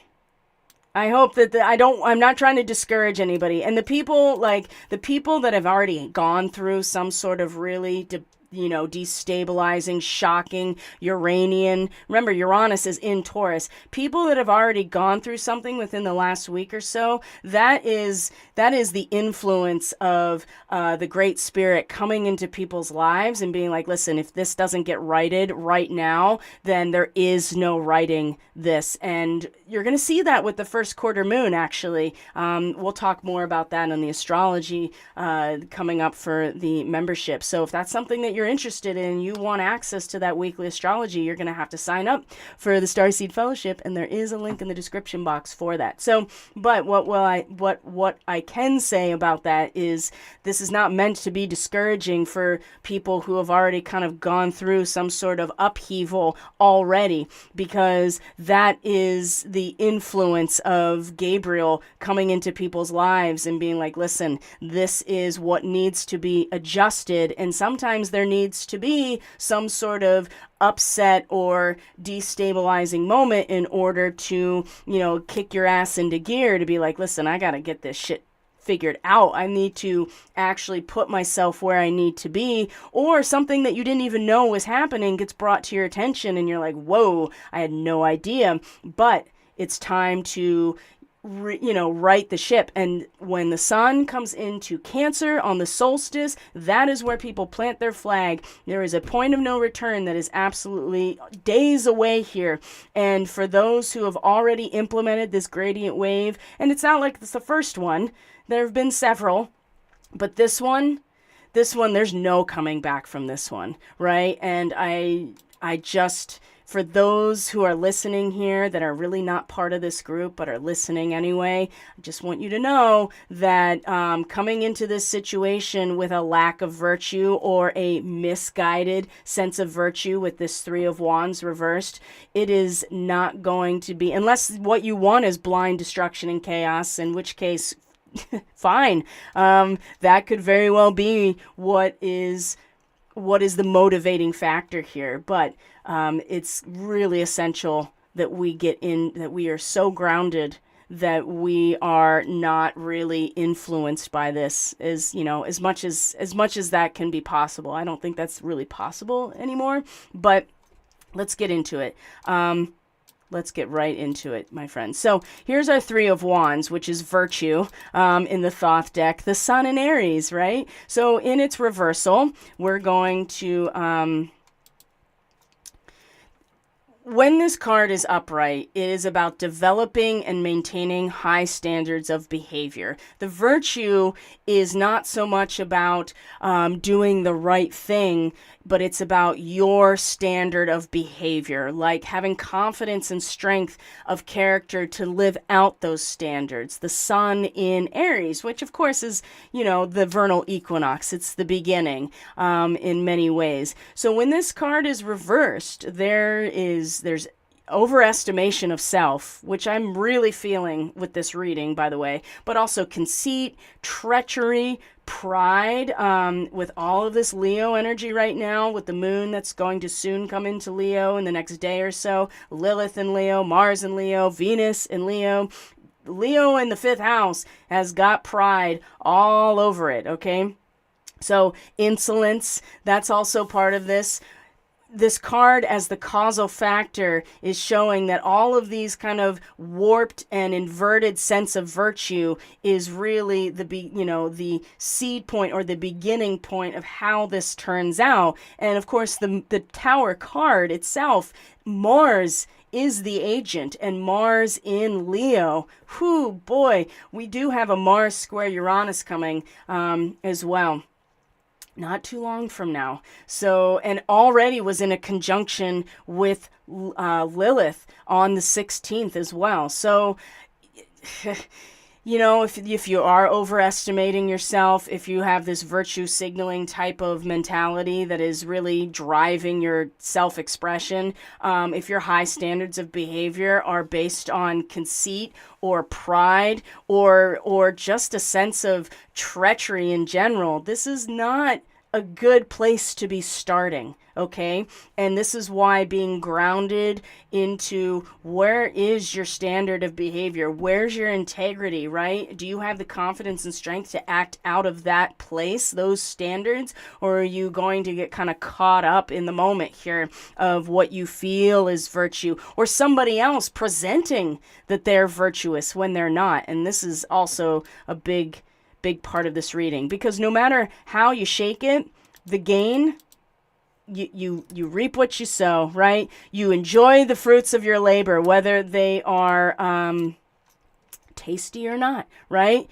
I hope that I'm not trying to discourage anybody. And the people that have already gone through some sort of really destabilizing, shocking Uranian. Remember, Uranus is in Taurus. People that have already gone through something within the last week or so, that is the influence of the Great Spirit coming into people's lives and being like, listen, if this doesn't get righted right now, then there is no righting this. And you're going to see that with the first quarter moon, actually. We'll talk more about that on the astrology coming up for the membership. So if that's something that you're interested in, you want access to that weekly astrology, you're going to have to sign up for the Starseed Fellowship, and there is a link in the description box for that. So, but what I can say about that is this is not meant to be discouraging for people who have already kind of gone through some sort of upheaval already, because that is the influence of Gabriel coming into people's lives and being like, listen, this is what needs to be adjusted, and sometimes there needs to be some sort of upset or destabilizing moment in order to, kick your ass into gear to be like, listen, I got to get this shit figured out. I need to actually put myself where I need to be, or something that you didn't even know was happening gets brought to your attention and you're like, whoa, I had no idea. But it's time to right the ship. And when the sun comes into Cancer on the solstice, that is where people plant their flag. There is a point of no return that is absolutely days away here. And for those who have already implemented this gradient wave, and it's not like it's the first one, there have been several, but this one, there's no coming back from this one, right? And I just, for those who are listening here that are really not part of this group but are listening anyway, I just want you to know that coming into this situation with a lack of virtue or a misguided sense of virtue with this Three of Wands reversed, it is not going to be, unless what you want is blind destruction and chaos, in which case, fine. That could very well be what is the motivating factor here. But it's really essential that we are so grounded that we are not really influenced by this, as much as that can be possible. I don't think that's really possible anymore, but let's get into it. Let's get right into it, my friends. So here's our Three of Wands, which is virtue in the Thoth deck, the Sun in Aries, right? So in its reversal, we're going to... when this card is upright, it is about developing and maintaining high standards of behavior. The virtue is not so much about doing the right thing, but it's about your standard of behavior, like having confidence and strength of character to live out those standards. The Sun in Aries, which of course is, the vernal equinox. It's the beginning in many ways. So when this card is reversed, there's overestimation of self, which I'm really feeling with this reading, by the way, but also conceit, treachery, pride, with all of this Leo energy right now, with the moon that's going to soon come into Leo in the next day or so, Lilith in Leo, Mars in Leo, Venus in Leo. Leo in the 5th house has got pride all over it, okay? So insolence, that's also part of this. This card, as the causal factor, is showing that all of these kind of warped and inverted sense of virtue is really the seed point or the beginning point of how this turns out. And of course, the Tower card itself, Mars is the agent, and Mars in Leo. Whew, boy, we do have a Mars square Uranus coming as well. Not too long from now. So, and already was in a conjunction with Lilith on the 16th as well. So, if you are overestimating yourself, if you have this virtue signaling type of mentality that is really driving your self-expression, if your high standards of behavior are based on conceit or pride or just a sense of treachery in general, this is not a good place to be starting, okay? And this is why being grounded into where is your standard of behavior? Where's your integrity, right? Do you have the confidence and strength to act out of that place, those standards? Or are you going to get kind of caught up in the moment here of what you feel is virtue, or somebody else presenting that they're virtuous when they're not? And this is also a big part of this reading, because no matter how you shake it, the gain, you reap what you sow, right? You enjoy the fruits of your labor, whether they are tasty or not, right?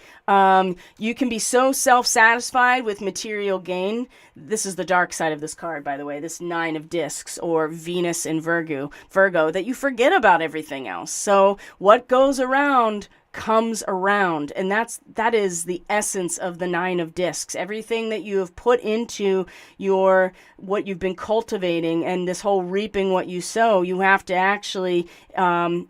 You can be so self-satisfied with material gain. This is the dark side of this card, by the way, this 9 of discs, or Venus in Virgo, that you forget about everything else. So what goes around comes around, and that is the essence of the 9 of discs. Everything that you have put into what you've been cultivating, and this whole reaping what you sow, you have to actually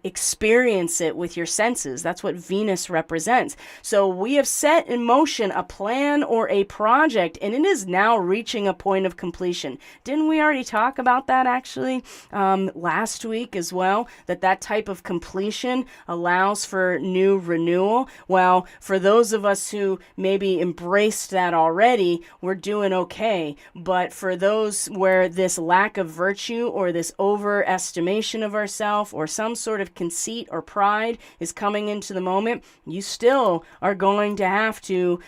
experience it with your senses. That's what Venus represents. So we have set in motion a plan or a project, and it is now reaching a point of completion. Didn't we already talk about that actually last week as well, that type of completion allows for new new renewal. Well, for those of us who maybe embraced that already, we're doing okay. But for those where this lack of virtue or this overestimation of ourselves or some sort of conceit or pride is coming into the moment, you still are going to have to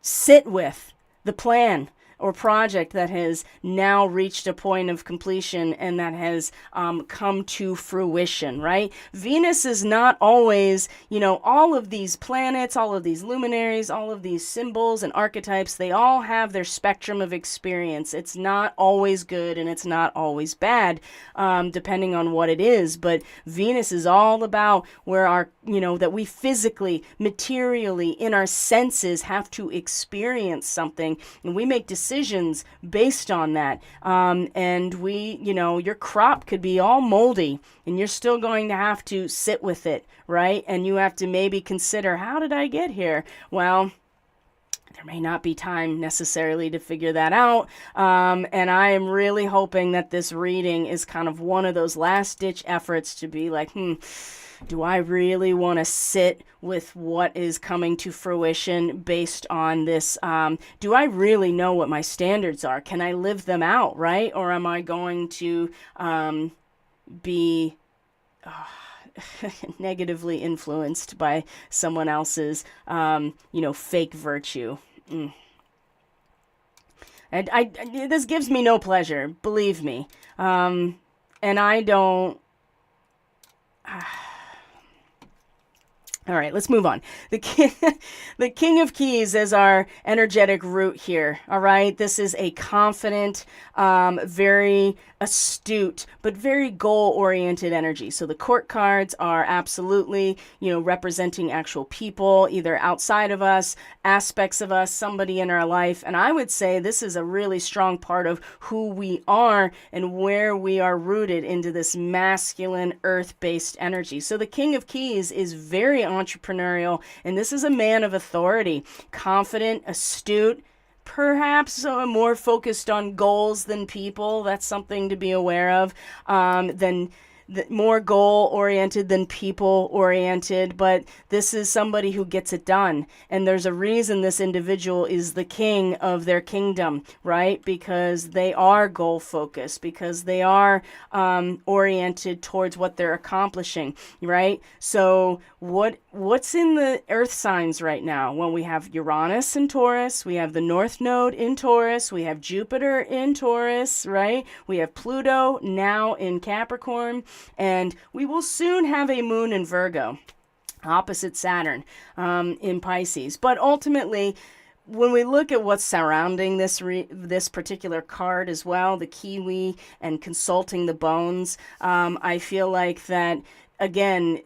sit with the plan or project that has now reached a point of completion and that has come to fruition, right? Venus is not always, all of these planets, all of these luminaries, all of these symbols and archetypes, they all have their spectrum of experience. It's not always good and it's not always bad, depending on what it is. But Venus is all about where our, that we physically, materially, in our senses have to experience something, and we make decisions based on that. And your crop could be all moldy and you're still going to have to sit with it, right? And you have to maybe consider, how did I get here? Well, there may not be time necessarily to figure that out. And I am really hoping that this reading is kind of one of those last ditch efforts to be like, do I really want to sit with what is coming to fruition based on this? Do I really know what my standards are? Can I live them out, right? Or am I going to be negatively influenced by someone else's, fake virtue? And this gives me no pleasure, believe me. And I don't... All right, let's move on. The King of Keys is our energetic root here, all right? This is a confident, very astute, but very goal-oriented energy. So the court cards are absolutely, representing actual people, either outside of us, aspects of us, somebody in our life. And I would say this is a really strong part of who we are and where we are rooted into this masculine, earth-based energy. So the King of Keys is very entrepreneurial, and this is a man of authority, confident, astute, perhaps more focused on goals than people. That's something to be aware of. More goal-oriented than people-oriented, but this is somebody who gets it done. And there's a reason this individual is the king of their kingdom, right? Because they are goal-focused, because they are oriented towards what they're accomplishing, right? So what's in the earth signs right now? Well, we have Uranus in Taurus, we have the North Node in Taurus, we have Jupiter in Taurus, right? We have Pluto now in Capricorn, and we will soon have a moon in Virgo, opposite Saturn, in Pisces. But ultimately, when we look at what's surrounding this particular card as well, the kiwi and consulting the bones, I feel like that, again,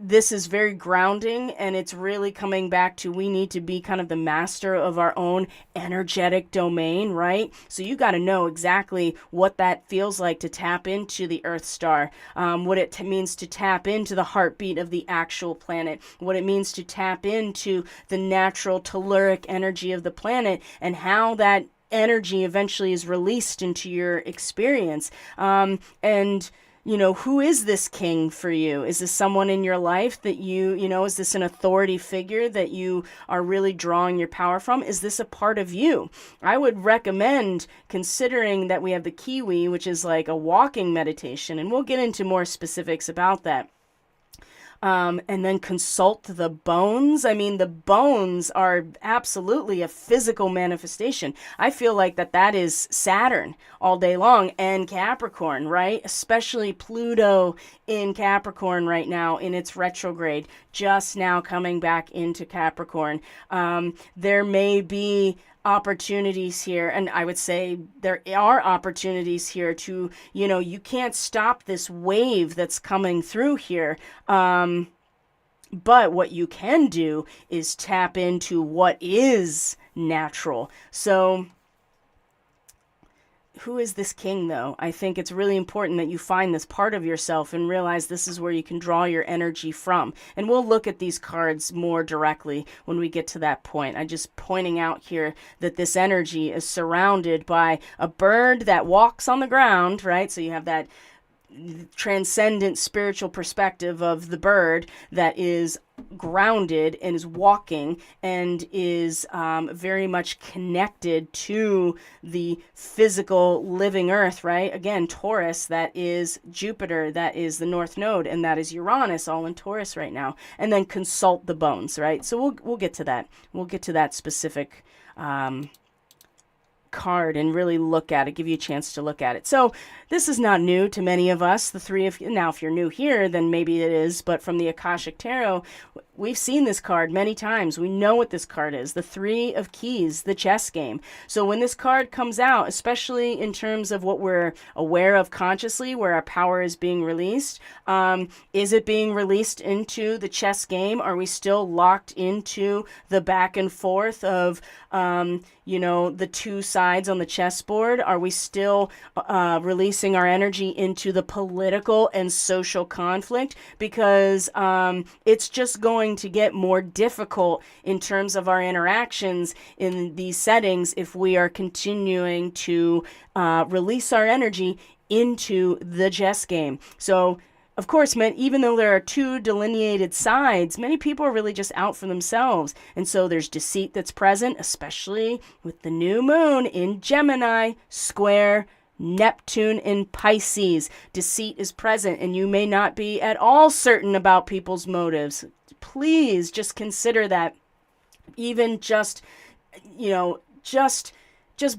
this is very grounding, and it's really coming back to we need to be kind of the master of our own energetic domain, right? So you got to know exactly what that feels like to tap into the Earth star, what it means to tap into the heartbeat of the actual planet, what it means to tap into the natural telluric energy of the planet, and how that energy eventually is released into your experience. Who is this king for you? Is this someone in your life that is this an authority figure that you are really drawing your power from? Is this a part of you? I would recommend considering that we have the kiwi, which is like a walking meditation, and we'll get into more specifics about that. And then consult the bones. I mean, the bones are absolutely a physical manifestation. I feel like that is Saturn all day long and Capricorn, right? Especially Pluto in Capricorn right now in its retrograde, just now coming back into Capricorn. There may be opportunities here, and I would say there are opportunities here to, you can't stop this wave that's coming through here, but what you can do is tap into what is natural. So who is this king, though? I think it's really important that you find this part of yourself and realize this is where you can draw your energy from. And we'll look at these cards more directly when we get to that point. I'm just pointing out here that this energy is surrounded by a bird that walks on the ground, right? So you have that transcendent spiritual perspective of the bird that is grounded and is walking and is very much connected to the physical living earth, right? Again, Taurus, that is Jupiter, that is the North Node, and that is Uranus, all in Taurus right now. And then consult the bones, right? So we'll get to that. We'll get to that specific card and really look at it, give you a chance to look at it. So this is not new to many of us, the three of you. Now, if you're new here, then maybe it is, but from the Akashic Tarot, we've seen this card many times. We know what this card is, the Three of Keys, the chess game. So when this card comes out, especially in terms of what we're aware of consciously, where our power is being released, is it being released into the chess game? Are we still locked into the back and forth of, the two sides on the chessboard? Are we still releasing our energy into the political and social conflict? Because it's just going to get more difficult in terms of our interactions in these settings if we are continuing to release our energy into the chess game. So of course, even though there are two delineated sides, many people are really just out for themselves. And so there's deceit that's present, especially with the new moon in Gemini, square Neptune in Pisces. Deceit is present, and you may not be at all certain about people's motives. Please just consider that, even just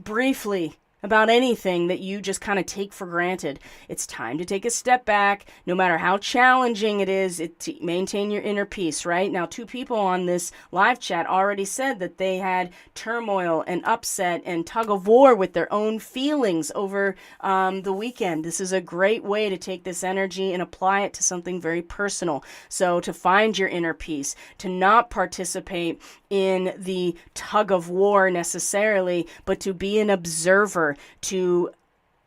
briefly, about anything that you just kind of take for granted. It's time to take a step back, no matter how challenging it is, to maintain your inner peace, right? Now, two people on this live chat already said that they had turmoil and upset and tug of war with their own feelings over the weekend. This is a great way to take this energy and apply it to something very personal. So to find your inner peace, to not participate in the tug of war necessarily, but to be an observer, to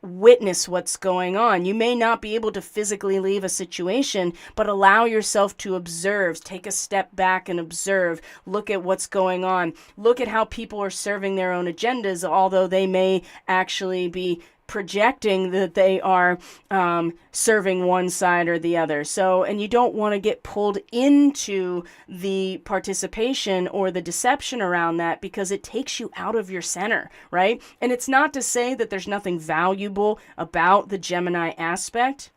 witness what's going on. You may not be able to physically leave a situation, but allow yourself to observe. Take a step back and observe. Look at what's going on. Look at how people are serving their own agendas, although they may actually be projecting that they are serving one side or the other. So, and you don't want to get pulled into the participation or the deception around that, because it takes you out of your center, right? And it's not to say that there's nothing valuable about the Gemini aspect,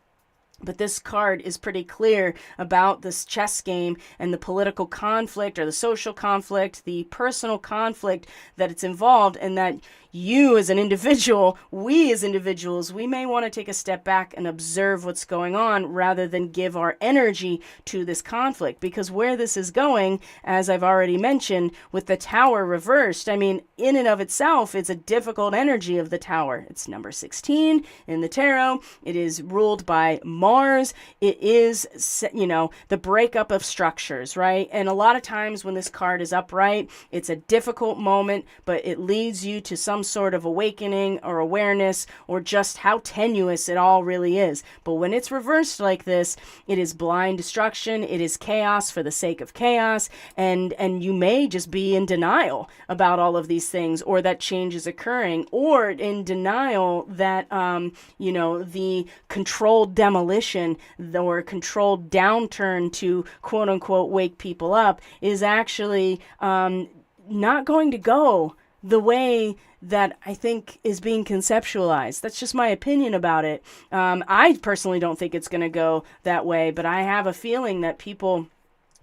but this card is pretty clear about this chess game and the political conflict or the social conflict, the personal conflict that it's involved, and that you as an individual, we as individuals, we may want to take a step back and observe what's going on rather than give our energy to this conflict. Because where this is going, as I've already mentioned, with the Tower reversed, I mean, in and of itself, it's a difficult energy of the Tower. It's number 16 in the tarot. It is ruled by Mars. It is, the breakup of structures, right? And a lot of times when this card is upright, it's a difficult moment, but it leads you to some sort of awakening or awareness, or just how tenuous it all really is. But when it's reversed like this, it is blind destruction. It is chaos for the sake of chaos. And you may just be in denial about all of these things, or that change is occurring, or in denial that, the controlled demolition or controlled downturn to quote unquote wake people up is actually not going to go the way that I think is being conceptualized. That's just my opinion about it. I personally don't think it's going to go that way, but I have a feeling that people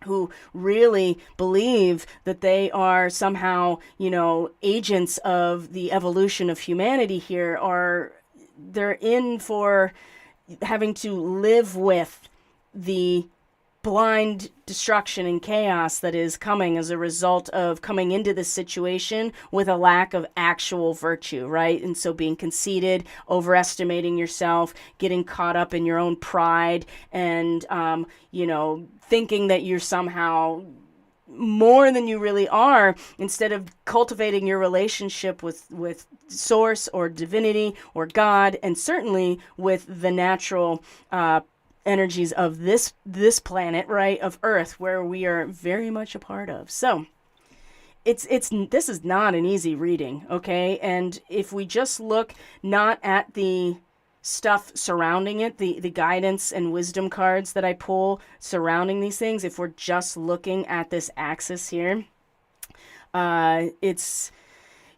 who really believe that they are somehow, agents of the evolution of humanity here, they're in for having to live with the blind destruction and chaos that is coming as a result of coming into this situation with a lack of actual virtue, right? And so being conceited, overestimating yourself, getting caught up in your own pride, and, thinking that you're somehow more than you really are, instead of cultivating your relationship with source or divinity or God, and certainly with the natural energies of this planet, right, of Earth, where we are very much a part of. So this is not an easy reading, okay? And if we just look not at the stuff surrounding it, the guidance and wisdom cards that I pull surrounding these things, if we're just looking at this axis here, it's,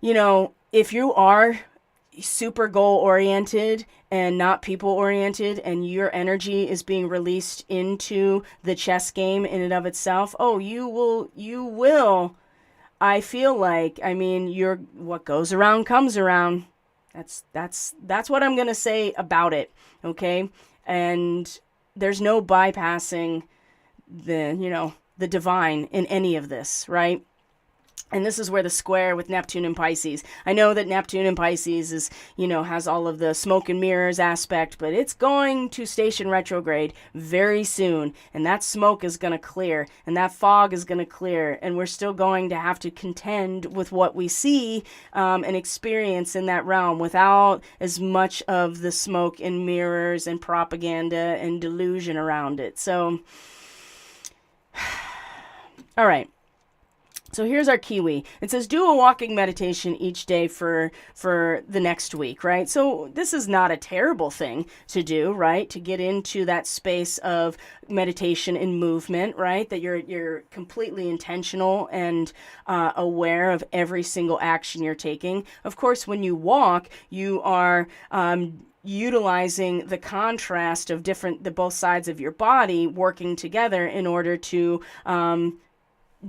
if you are super goal oriented and not people oriented, and your energy is being released into the chess game in and of itself, you will, I feel like, you're, what goes around comes around. That's what I'm going to say about it. Okay. And there's no bypassing the divine in any of this, right? And this is where the square with Neptune and Pisces. I know that Neptune and Pisces is, has all of the smoke and mirrors aspect, but it's going to station retrograde very soon. And that smoke is going to clear, and that fog is going to clear. And we're still going to have to contend with what we see and experience in that realm without as much of the smoke and mirrors and propaganda and delusion around it. So, all right. So here's our Kiwi. It says, do a walking meditation each day for the next week, right? So this is not a terrible thing to do, right? To get into that space of meditation and movement, right? That you're completely intentional and aware of every single action you're taking. Of course, when you walk, you are utilizing the contrast of the both sides of your body working together in order to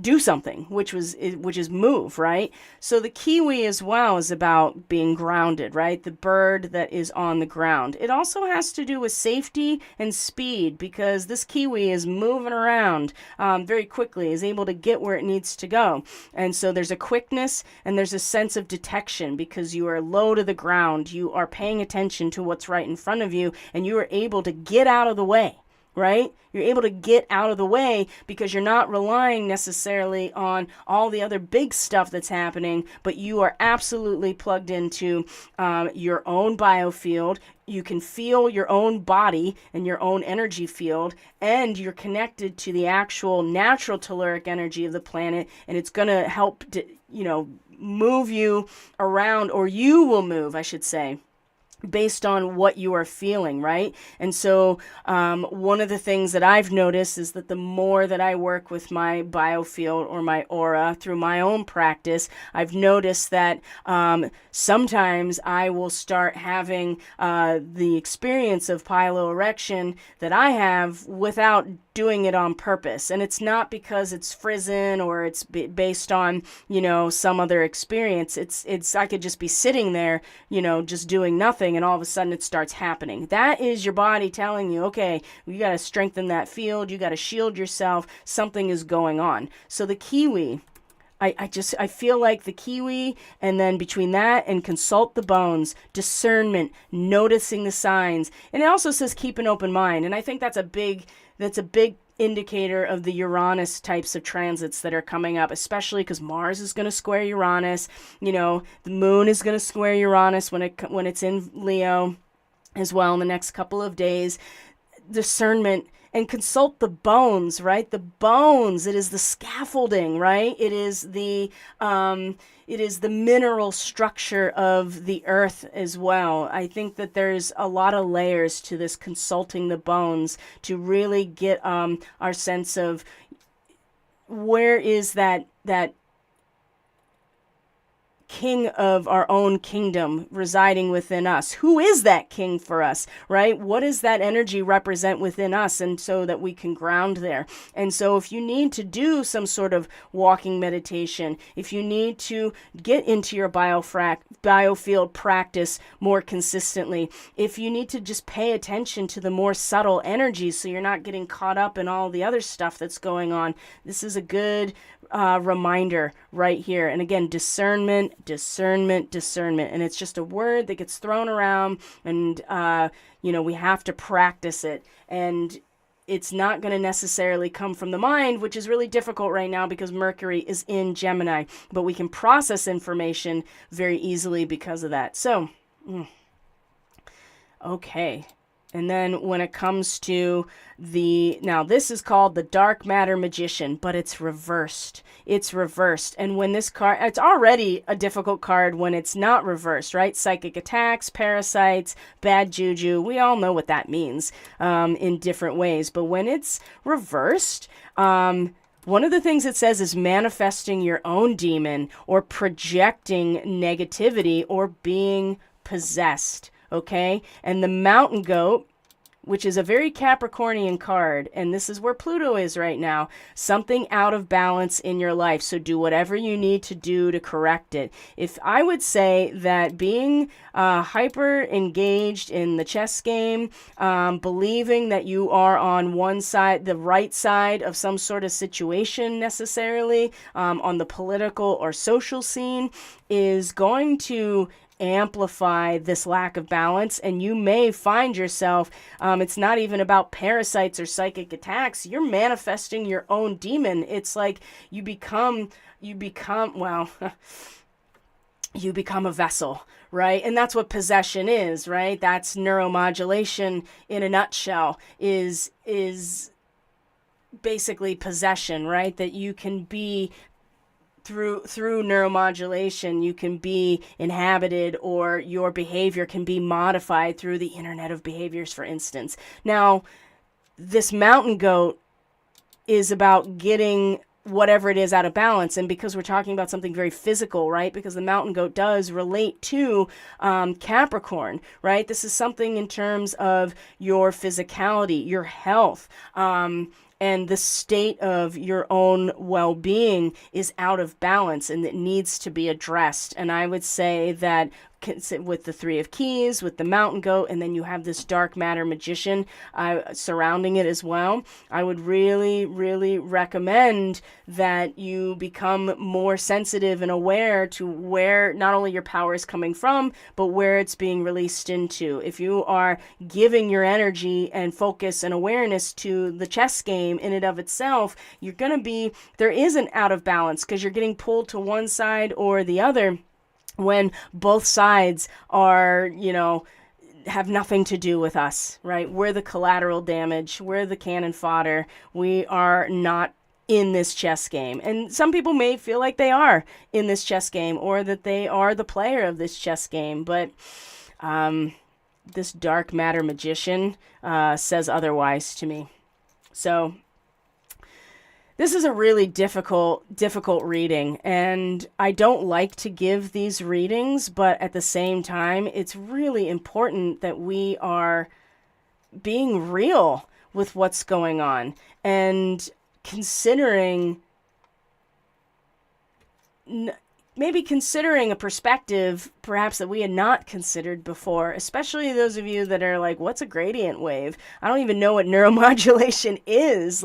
do something, which is move, right? So the Kiwi as well is about being grounded, right? The bird that is on the ground. It also has to do with safety and speed, because this Kiwi is moving around very quickly, is able to get where it needs to go. And so there's a quickness and there's a sense of detection, because you are low to the ground. You are paying attention to what's right in front of you, and you are able to get out of the way. Right? You're able to get out of the way because you're not relying necessarily on all the other big stuff that's happening, but you are absolutely plugged into your own biofield. You can feel your own body and your own energy field, and you're connected to the actual natural telluric energy of the planet, and it's going to help, move you around, or you will move, I should say, based on what you are feeling, right? And so one of the things that I've noticed is that the more that I work with my biofield or my aura through my own practice, I've noticed that sometimes I will start having the experience of piloerection that I have without doing it on purpose. And it's not because it's frizzen or it's based on, some other experience. It's I could just be sitting there, just doing nothing, and all of a sudden it starts happening. That is your body telling you, okay, you got to strengthen that field. You got to shield yourself. Something is going on. So the Kiwi, I feel like the Kiwi, and then between that and consult the bones, discernment, noticing the signs. And it also says keep an open mind. And I think that's a big indicator of the Uranus types of transits that are coming up, especially because Mars is going to square Uranus. The moon is going to square Uranus when it's in Leo as well in the next couple of days. Discernment. And consult the bones, right? The bones, it is the scaffolding, right? It is the mineral structure of the earth as well. I think that there's a lot of layers to this consulting the bones to really get our sense of where is that king of our own kingdom residing within us. Who is that king for us, right? What does that energy represent within us? And so that we can ground there. And so if you need to do some sort of walking meditation, if you need to get into your biofield practice more consistently, if you need to just pay attention to the more subtle energies so you're not getting caught up in all the other stuff that's going on, this is a good reminder right here. And again, discernment. And it's just a word that gets thrown around, and we have to practice it. And it's not going to necessarily come from the mind, which is really difficult right now because Mercury is in Gemini, but we can process information very easily because of that. So, okay. And then when it comes to now this is called the Dark Matter Magician, but it's reversed. It's reversed. And when this card, it's already a difficult card when it's not reversed, right? Psychic attacks, parasites, bad juju. We all know what that means in different ways. But when it's reversed, one of the things it says is manifesting your own demon or projecting negativity or being possessed. Okay? And the Mountain Goat, which is a very Capricornian card, and this is where Pluto is right now, something out of balance in your life. So do whatever you need to do to correct it. If I would say that being hyper engaged in the chess game, believing that you are on one side, the right side of some sort of situation necessarily, on the political or social scene, is going to amplify this lack of balance, and you may find yourself, it's not even about parasites or psychic attacks, you're manifesting your own demon. It's like you become well you become a vessel, right? And that's what possession is, right? That's neuromodulation in a nutshell, is basically possession, right? That you can be through neuromodulation, you can be inhabited, or your behavior can be modified through the Internet of Behaviors, for instance. Now, this Mountain Goat is about getting whatever it is out of balance, and because we're talking about something very physical, right? Because the Mountain Goat does relate to Capricorn, right? This is something in terms of your physicality, your health, and the state of your own well-being is out of balance, and it needs to be addressed. And I would say that with the Three of Keys, with the Mountain Goat, and then you have this Dark Matter Magician surrounding it as well, I would really, really recommend that you become more sensitive and aware to where not only your power is coming from, but where it's being released into. If you are giving your energy and focus and awareness to the chess game in and of itself, there is an out of balance because you're getting pulled to one side or the other, when both sides are, have nothing to do with us, right? We're the collateral damage. We're the cannon fodder. We are not in this chess game. And some people may feel like they are in this chess game, or that they are the player of this chess game. But this Dark Matter Magician says otherwise to me. So this is a really difficult reading, and I don't like to give these readings, but at the same time, it's really important that we are being real with what's going on and maybe considering a perspective perhaps that we had not considered before, especially those of you that are like, what's a gradient wave? I don't even know what neuromodulation is.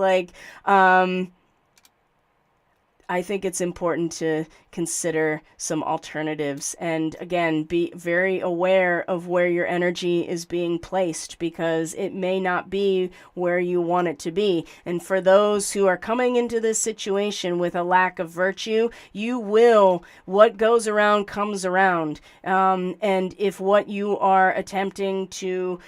I think it's important to consider some alternatives, and again, be very aware of where your energy is being placed, because it may not be where you want it to be. And for those who are coming into this situation with a lack of virtue, what goes around comes around. And if what you are attempting to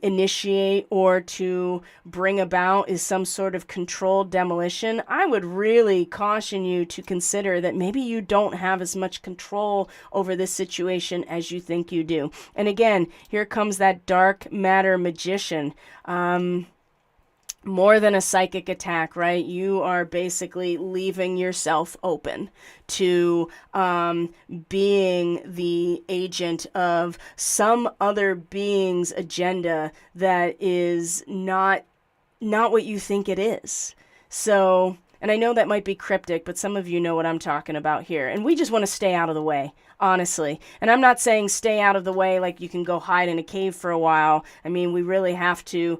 initiate or to bring about is some sort of controlled demolition, I would really caution you to consider that maybe you don't have as much control over this situation as you think you do. And again, here comes that Dark Matter Magician. More than a psychic attack, right? You are basically leaving yourself open to being the agent of some other being's agenda that is not what you think it is. So, and I know that might be cryptic, but some of you know what I'm talking about here. And we just want to stay out of the way, honestly. And I'm not saying stay out of the way like you can go hide in a cave for a while. I mean, we really have to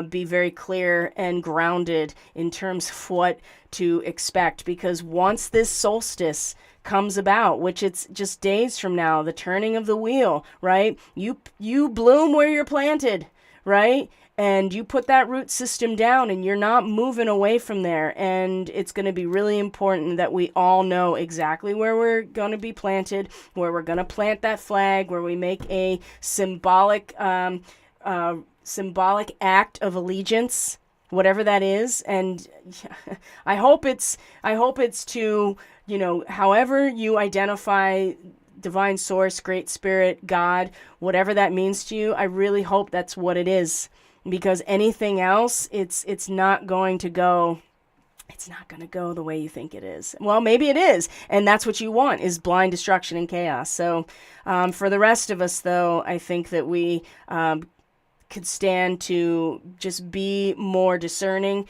be very clear and grounded in terms of what to expect. Because once this solstice comes about, which it's just days from now, the turning of the wheel, right? You bloom where you're planted, right? And you put that root system down, and you're not moving away from there. And it's going to be really important that we all know exactly where we're going to be planted, where we're going to plant that flag, where we make a symbolic symbolic act of allegiance, whatever that is. And I hope it's to, however you identify divine source, great spirit, God, whatever that means to you, I really hope that's what it is, because anything else, it's not going to go the way you think it is. Well, maybe it is, and that's what you want, is blind destruction and chaos. So for the rest of us, though, I think that we could stand to just be more discerning,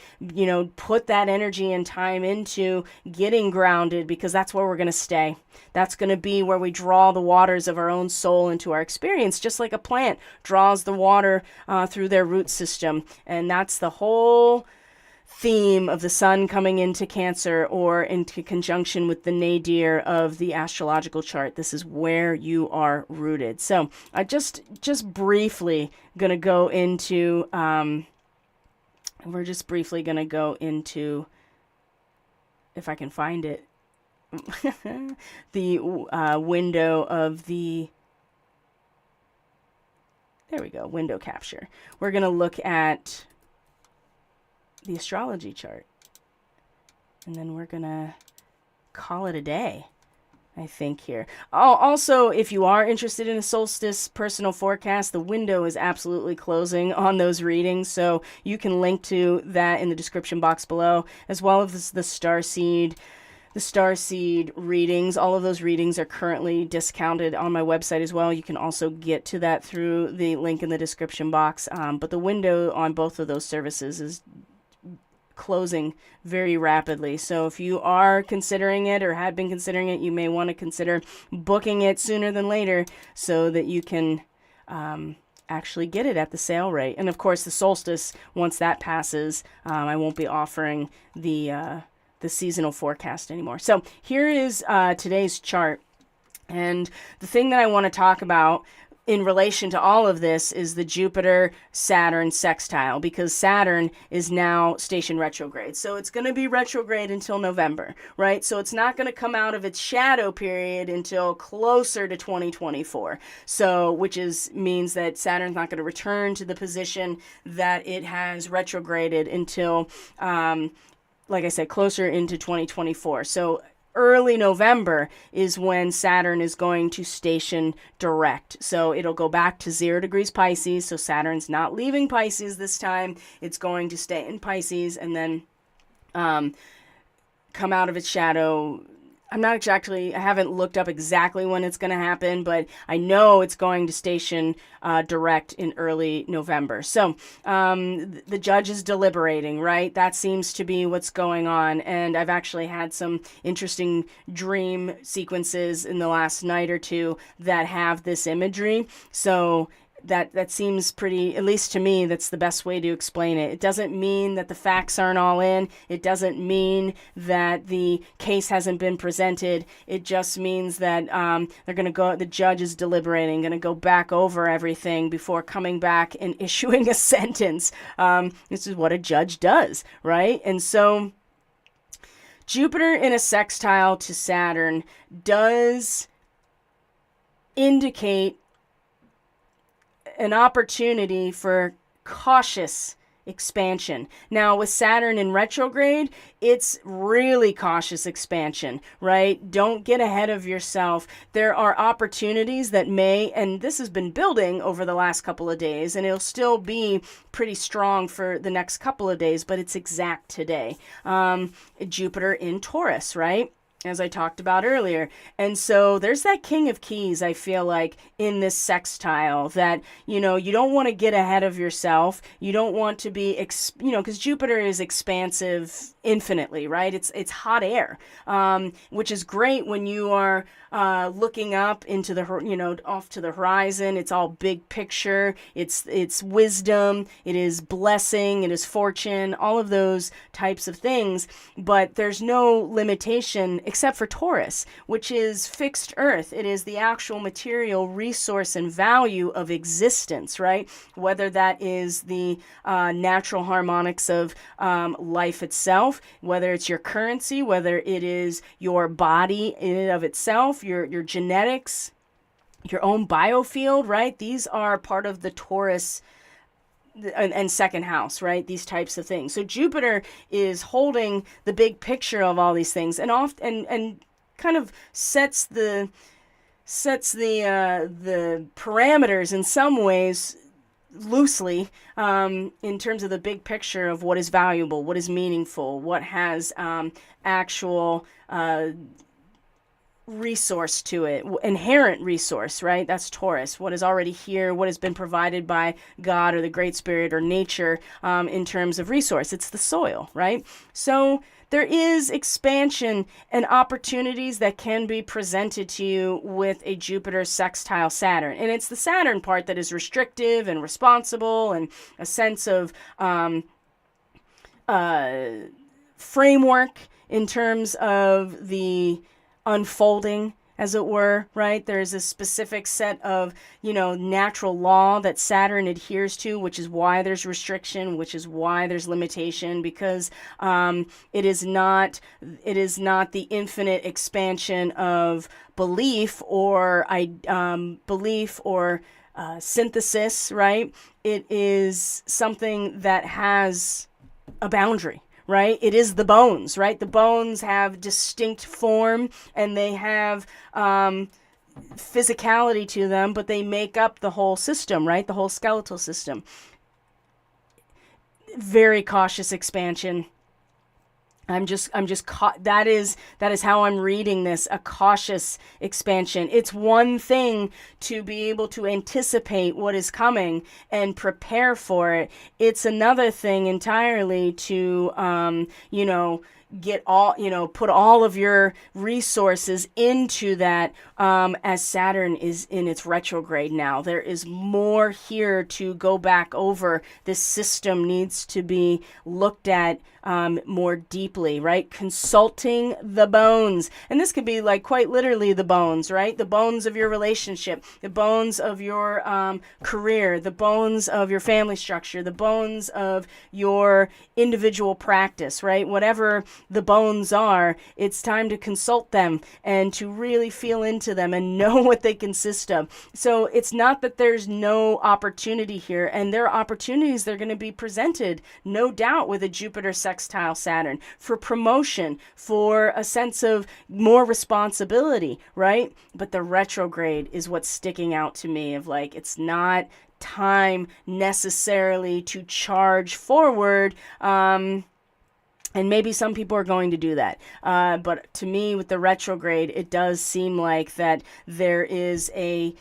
put that energy and time into getting grounded, because that's where we're going to stay. That's going to be where we draw the waters of our own soul into our experience, just like a plant draws the water through their root system. And that's the whole theme of the sun coming into Cancer, or into conjunction with the nadir of the astrological chart. This is where you are rooted. So I just briefly going to go into, we're just briefly going to go into, if I can find it, the window of the, there we go, window capture. We're going to look at the astrology chart, and then we're gonna call it a day, I think, here. Also, if you are interested in a solstice personal forecast, the window is absolutely closing on those readings, so you can link to that in the description box below, as well as the Starseed readings. All of those readings are currently discounted on my website as well. You can also get to that through the link in the description box, but the window on both of those services is closing very rapidly. So if you are considering it, or had been considering it, you may want to consider booking it sooner than later, so that you can actually get it at the sale rate. And of course, the solstice, once that passes, I won't be offering the seasonal forecast anymore. So here is today's chart. And the thing that I want to talk about in relation to all of this is the Jupiter-Saturn sextile, because Saturn is now station retrograde. So it's going to be retrograde until November, right? So it's not going to come out of its shadow period until closer to 2024. So, which means that Saturn's not going to return to the position that it has retrograded until, like I said, closer into 2024. So early November is when Saturn is going to station direct. So it'll go back to 0 degrees Pisces. So Saturn's not leaving Pisces this time. It's going to stay in Pisces, and then come out of its shadow. I haven't looked up exactly when it's going to happen, but I know it's going to station direct in early November. So the judge is deliberating, right? That seems to be what's going on. And I've actually had some interesting dream sequences in the last night or two that have this imagery. So that seems pretty, at least to me, that's the best way to explain it. It doesn't mean that the facts aren't all in. It doesn't mean that the case hasn't been presented. It just means that the judge is deliberating, going to go back over everything before coming back and issuing a sentence. This is what a judge does, right? And so Jupiter in a sextile to Saturn does indicate an opportunity for cautious expansion. Now, with Saturn in retrograde, it's really cautious expansion, right? Don't get ahead of yourself. There are opportunities that may, and this has been building over the last couple of days, and it'll still be pretty strong for the next couple of days, but it's exact today. Jupiter in Taurus, right? As I talked about earlier. And so there's that King of Keys, I feel like, in this sextile that, you don't want to get ahead of yourself. You don't want to be, because Jupiter is expansive infinitely, right? It's hot air, which is great when you are looking up into the, off to the horizon. It's all big picture. It's wisdom. It is blessing. It is fortune, all of those types of things. But there's no limitation except for Taurus, which is fixed earth. It is the actual material resource and value of existence, right? Whether that is the natural harmonics of life itself, whether it's your currency, whether it is your body in and of itself, your genetics, your own biofield, right? These are part of the Taurus and second house, right? These types of things. So Jupiter is holding the big picture of all these things, and and kind of sets the parameters in some ways loosely, in terms of the big picture of what is valuable, what is meaningful, what has actual resource to it, inherent resource, right? That's Taurus. What is already here, what has been provided by God or the Great Spirit or nature, in terms of resource. It's the soil, right? So there is expansion and opportunities that can be presented to you with a Jupiter sextile Saturn. And it's the Saturn part that is restrictive and responsible, and a sense of framework in terms of the unfolding, as it were, right? There's a specific set of, natural law that Saturn adheres to, which is why there's restriction, which is why there's limitation, because it is not the infinite expansion of belief or synthesis, right? It is something that has a boundary, right? It is the bones, right? The bones have distinct form, and they have physicality to them, but they make up the whole system, right? The whole skeletal system. Very cautious expansion. That is how I'm reading this, a cautious expansion. It's one thing to be able to anticipate what is coming and prepare for it. It's another thing entirely to, put all of your resources into that, as Saturn is in its retrograde now. There is more here to go back over. This system needs to be looked at more deeply, right? Consulting the bones. And this could be like quite literally the bones, right? The bones of your relationship, the bones of your career, the bones of your family structure, the bones of your individual practice, right? Whatever the bones are, it's time to consult them and to really feel into them and know what they consist of. So it's not that there's no opportunity here, and there are opportunities that are going to be presented, no doubt, with a Jupiter sextile Saturn, for promotion, for a sense of more responsibility, right? But the retrograde is what's sticking out to me, of like, it's not time necessarily to charge forward. And maybe some people are going to do that. But to me, with the retrograde, it does seem like that there is a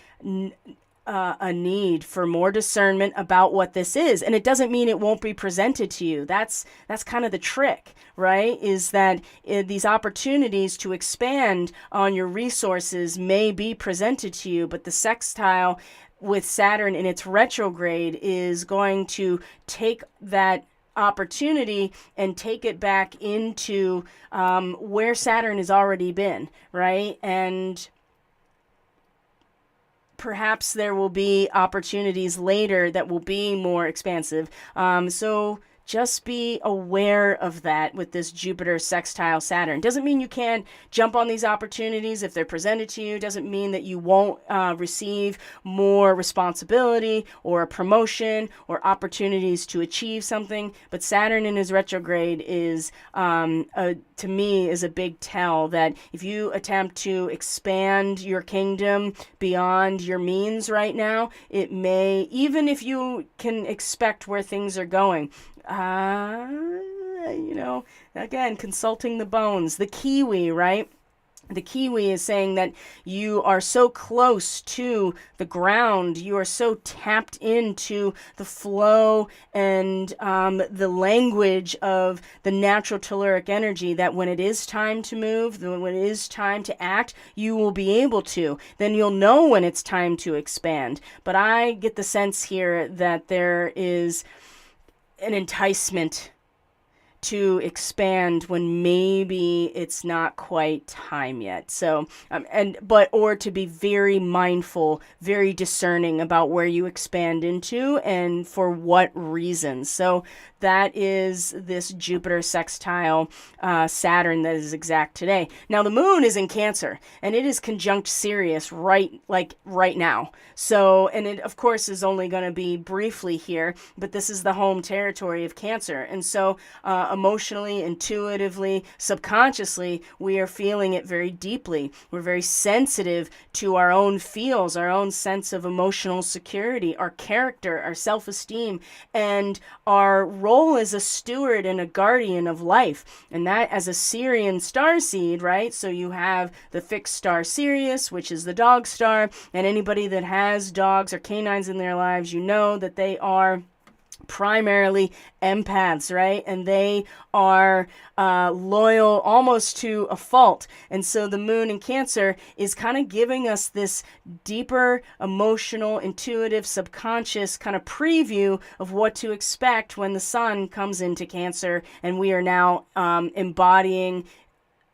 need for more discernment about what this is. And it doesn't mean it won't be presented to you. That's kind of the trick, right? Is that these opportunities to expand on your resources may be presented to you, but the sextile with Saturn in its retrograde is going to take that opportunity and take it back into where Saturn has already been, right? And perhaps there will be opportunities later that will be more expansive. So just be aware of that with this Jupiter sextile Saturn. Doesn't mean you can't jump on these opportunities if they're presented to you. Doesn't mean that you won't receive more responsibility or a promotion or opportunities to achieve something. But Saturn in his retrograde is, to me, is a big tell that if you attempt to expand your kingdom beyond your means right now, it may, even if you can expect where things are going, again, consulting the bones, the kiwi, right? The kiwi is saying that you are so close to the ground, you are so tapped into the flow and the language of the natural telluric energy that when it is time to move, when it is time to act, you will be able to. Then you'll know when it's time to expand. But I get the sense here that there is an enticement to expand when maybe it's not quite time yet. So, or to be very mindful, very discerning about where you expand into and for what reasons. So that is this Jupiter sextile Saturn that is exact today. Now the moon is in Cancer, and it is conjunct Sirius right now. So, and it of course is only going to be briefly here, but this is the home territory of Cancer. And so emotionally, intuitively, subconsciously, we are feeling it very deeply. We're very sensitive to our own feels, our own sense of emotional security, our character, our self-esteem, and our role as a steward and a guardian of life. And that as a Sirian starseed, right? So you have the fixed star Sirius, which is the dog star, and anybody that has dogs or canines in their lives, you know that they are primarily empaths, right? And they are loyal almost to a fault. And so the moon in Cancer is kind of giving us this deeper, emotional, intuitive, subconscious kind of preview of what to expect when the sun comes into Cancer, and we are now embodying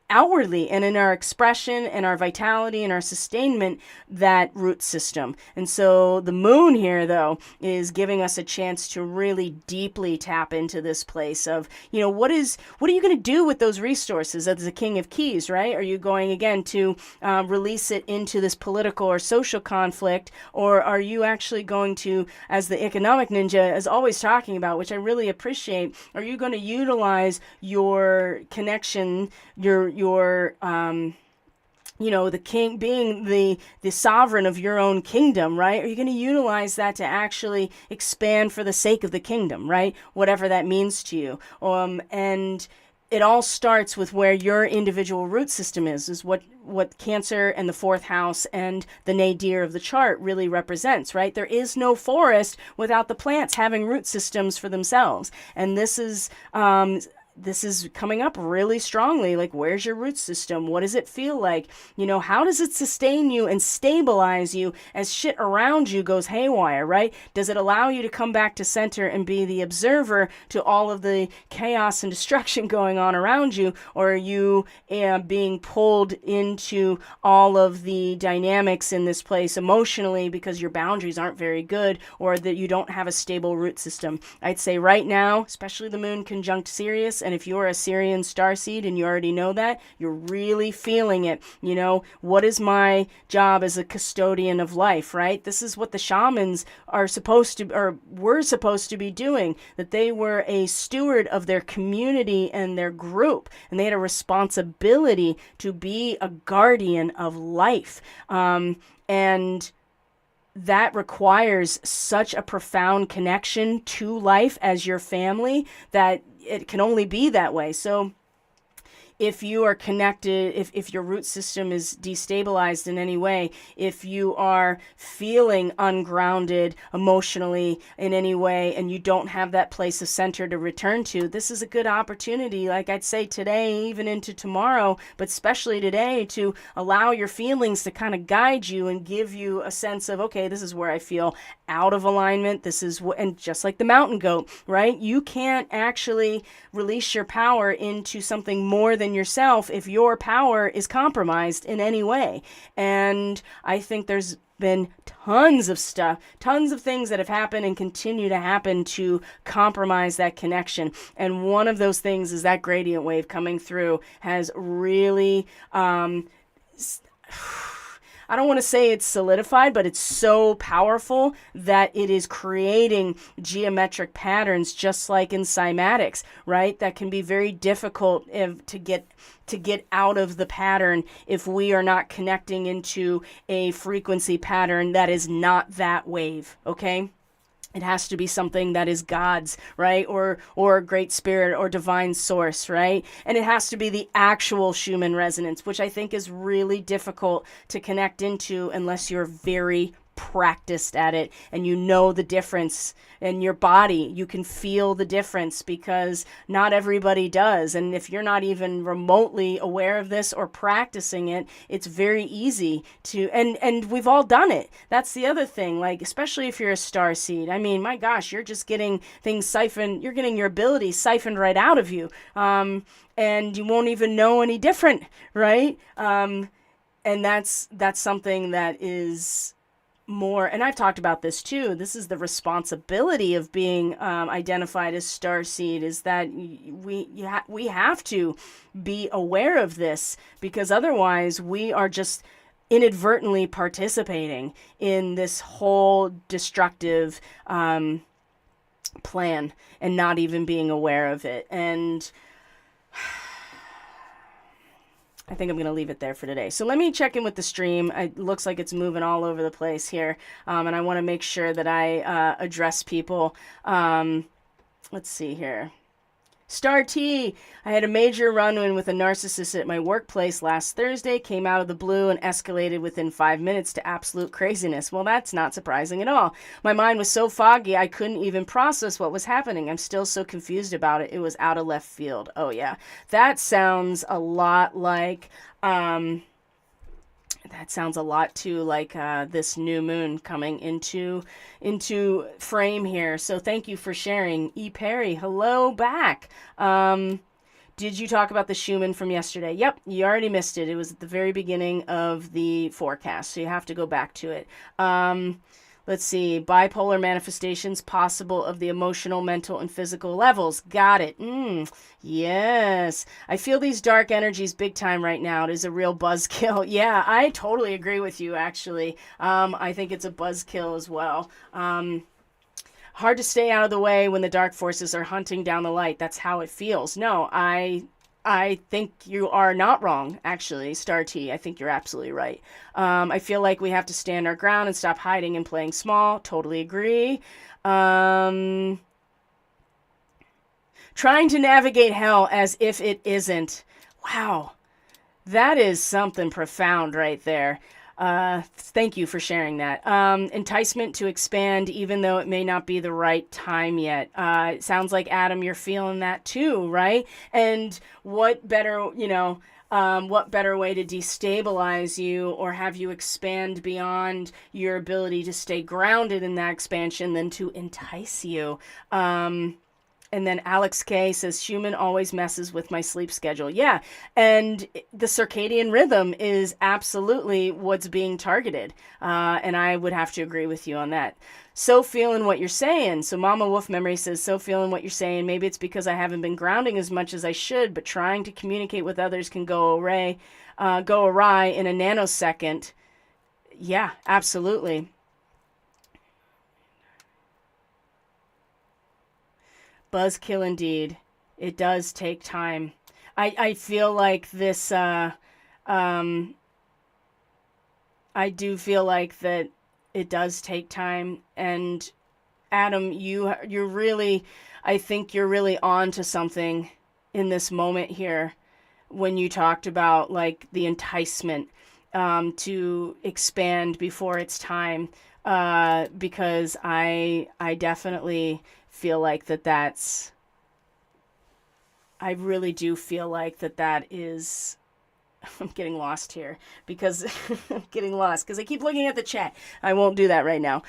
outwardly and in our expression and our vitality and our sustainment, that root system. And so the moon here, though, is giving us a chance to really deeply tap into this place of, what are you going to do with those resources as the King of Keys, right? Are you going again to release it into this political or social conflict, or are you actually going to, as the economic ninja is always talking about, which I really appreciate, are you going to utilize your connection, your the king, being the sovereign of your own kingdom, right? Are you going to utilize that to actually expand for the sake of the kingdom, right? Whatever that means to you. And it all starts with where your individual root system is what Cancer and the fourth house and the nadir of the chart really represents, right? There is no forest without the plants having root systems for themselves. And this is coming up really strongly. Like, where's your root system? What does it feel like? How does it sustain you and stabilize you as shit around you goes haywire, right? Does it allow you to come back to center and be the observer to all of the chaos and destruction going on around you? Or are you being pulled into all of the dynamics in this place emotionally because your boundaries aren't very good, or that you don't have a stable root system? I'd say right now, especially the moon conjunct Sirius, and if you're a Sirian starseed and you already know that, you're really feeling it. What is my job as a custodian of life, right? This is what the shamans are supposed to, or were supposed to be doing, that they were a steward of their community and their group, and they had a responsibility to be a guardian of life. And that requires such a profound connection to life as your family that it can only be that way. So if you are connected, if your root system is destabilized in any way, if you are feeling ungrounded emotionally in any way, and you don't have that place of center to return to, this is a good opportunity, like I'd say today, even into tomorrow, but especially today, to allow your feelings to kind of guide you and give you a sense of, okay, this is where I feel out of alignment. This is what, and just like the mountain goat, right? You can't actually release your power into something more than yourself if your power is compromised in any way. And I think there's been tons of things that have happened and continue to happen to compromise that connection. And one of those things is that gradient wave coming through has really I don't want to say it's solidified, but it's so powerful that it is creating geometric patterns, just like in cymatics, right? That can be very difficult to get out of the pattern if we are not connecting into a frequency pattern that is not that wave, okay? It has to be something that is God's, right? Or great spirit or divine source, right? And it has to be the actual Schumann resonance, which I think is really difficult to connect into unless you're very practiced at it and you know the difference in your body. You can feel the difference because not everybody does. And if you're not even remotely aware of this or practicing it, it's very easy to, and we've all done it. That's the other thing, like, especially if you're a starseed. I mean, my gosh, you're just getting things siphoned, you're getting your abilities siphoned right out of you. And you won't even know any different, right? And that's something that is more, and I've talked about this too. This is the responsibility of being identified as starseed, is that we have to be aware of this, because otherwise we are just inadvertently participating in this whole destructive plan and not even being aware of it. And I think I'm going to leave it there for today. So let me check in with the stream. It looks like it's moving all over the place here. And I want to make sure that I address people. Let's see here. Star T, I had a major run-in with a narcissist at my workplace last Thursday, came out of the blue and escalated within 5 minutes to absolute craziness. Well, that's not surprising at all. My mind was so foggy I couldn't even process what was happening. I'm still so confused about it. It was out of left field. Oh, yeah. That sounds a lot like... that sounds a lot too like this new moon coming into frame here. So thank you for sharing. E. Perry, hello back. Did you talk about the Schumann from yesterday? Yep, you already missed it. It was at the very beginning of the forecast, so you have to go back to it. Let's see. Bipolar manifestations possible of the emotional, mental, and physical levels. Got it. Yes. I feel these dark energies big time right now. It is a real buzzkill. Yeah, I totally agree with you, actually. I think it's a buzzkill as well. Hard to stay out of the way when the dark forces are hunting down the light. That's how it feels. No, I think you are not wrong, actually, Star T. I think you're absolutely right. I feel like we have to stand our ground and stop hiding and playing small. Totally agree. Trying to navigate hell as if it isn't. Wow. That is something profound right there. Thank you for sharing that. Enticement to expand, even though it may not be the right time yet. It sounds like, Adam, you're feeling that too, right? And what better, what better way to destabilize you or have you expand beyond your ability to stay grounded in that expansion than to entice you? And then Alex K says, Schumann always messes with my sleep schedule. Yeah, and the circadian rhythm is absolutely what's being targeted. And I would have to agree with you on that. So feeling what you're saying. So Mama Wolf Memory says, so feeling what you're saying. Maybe it's because I haven't been grounding as much as I should, but trying to communicate with others can go awry in a nanosecond. Yeah, absolutely. Buzzkill indeed. It does take time. I feel like this, I do feel like that it does take time. And Adam, you're really, I think you're really on to something in this moment here when you talked about like the enticement to expand before it's time. Because I definitely feel like that's, I really do feel like that is, I'm getting lost here because I'm getting lost because I keep looking at the chat. I won't do that right now.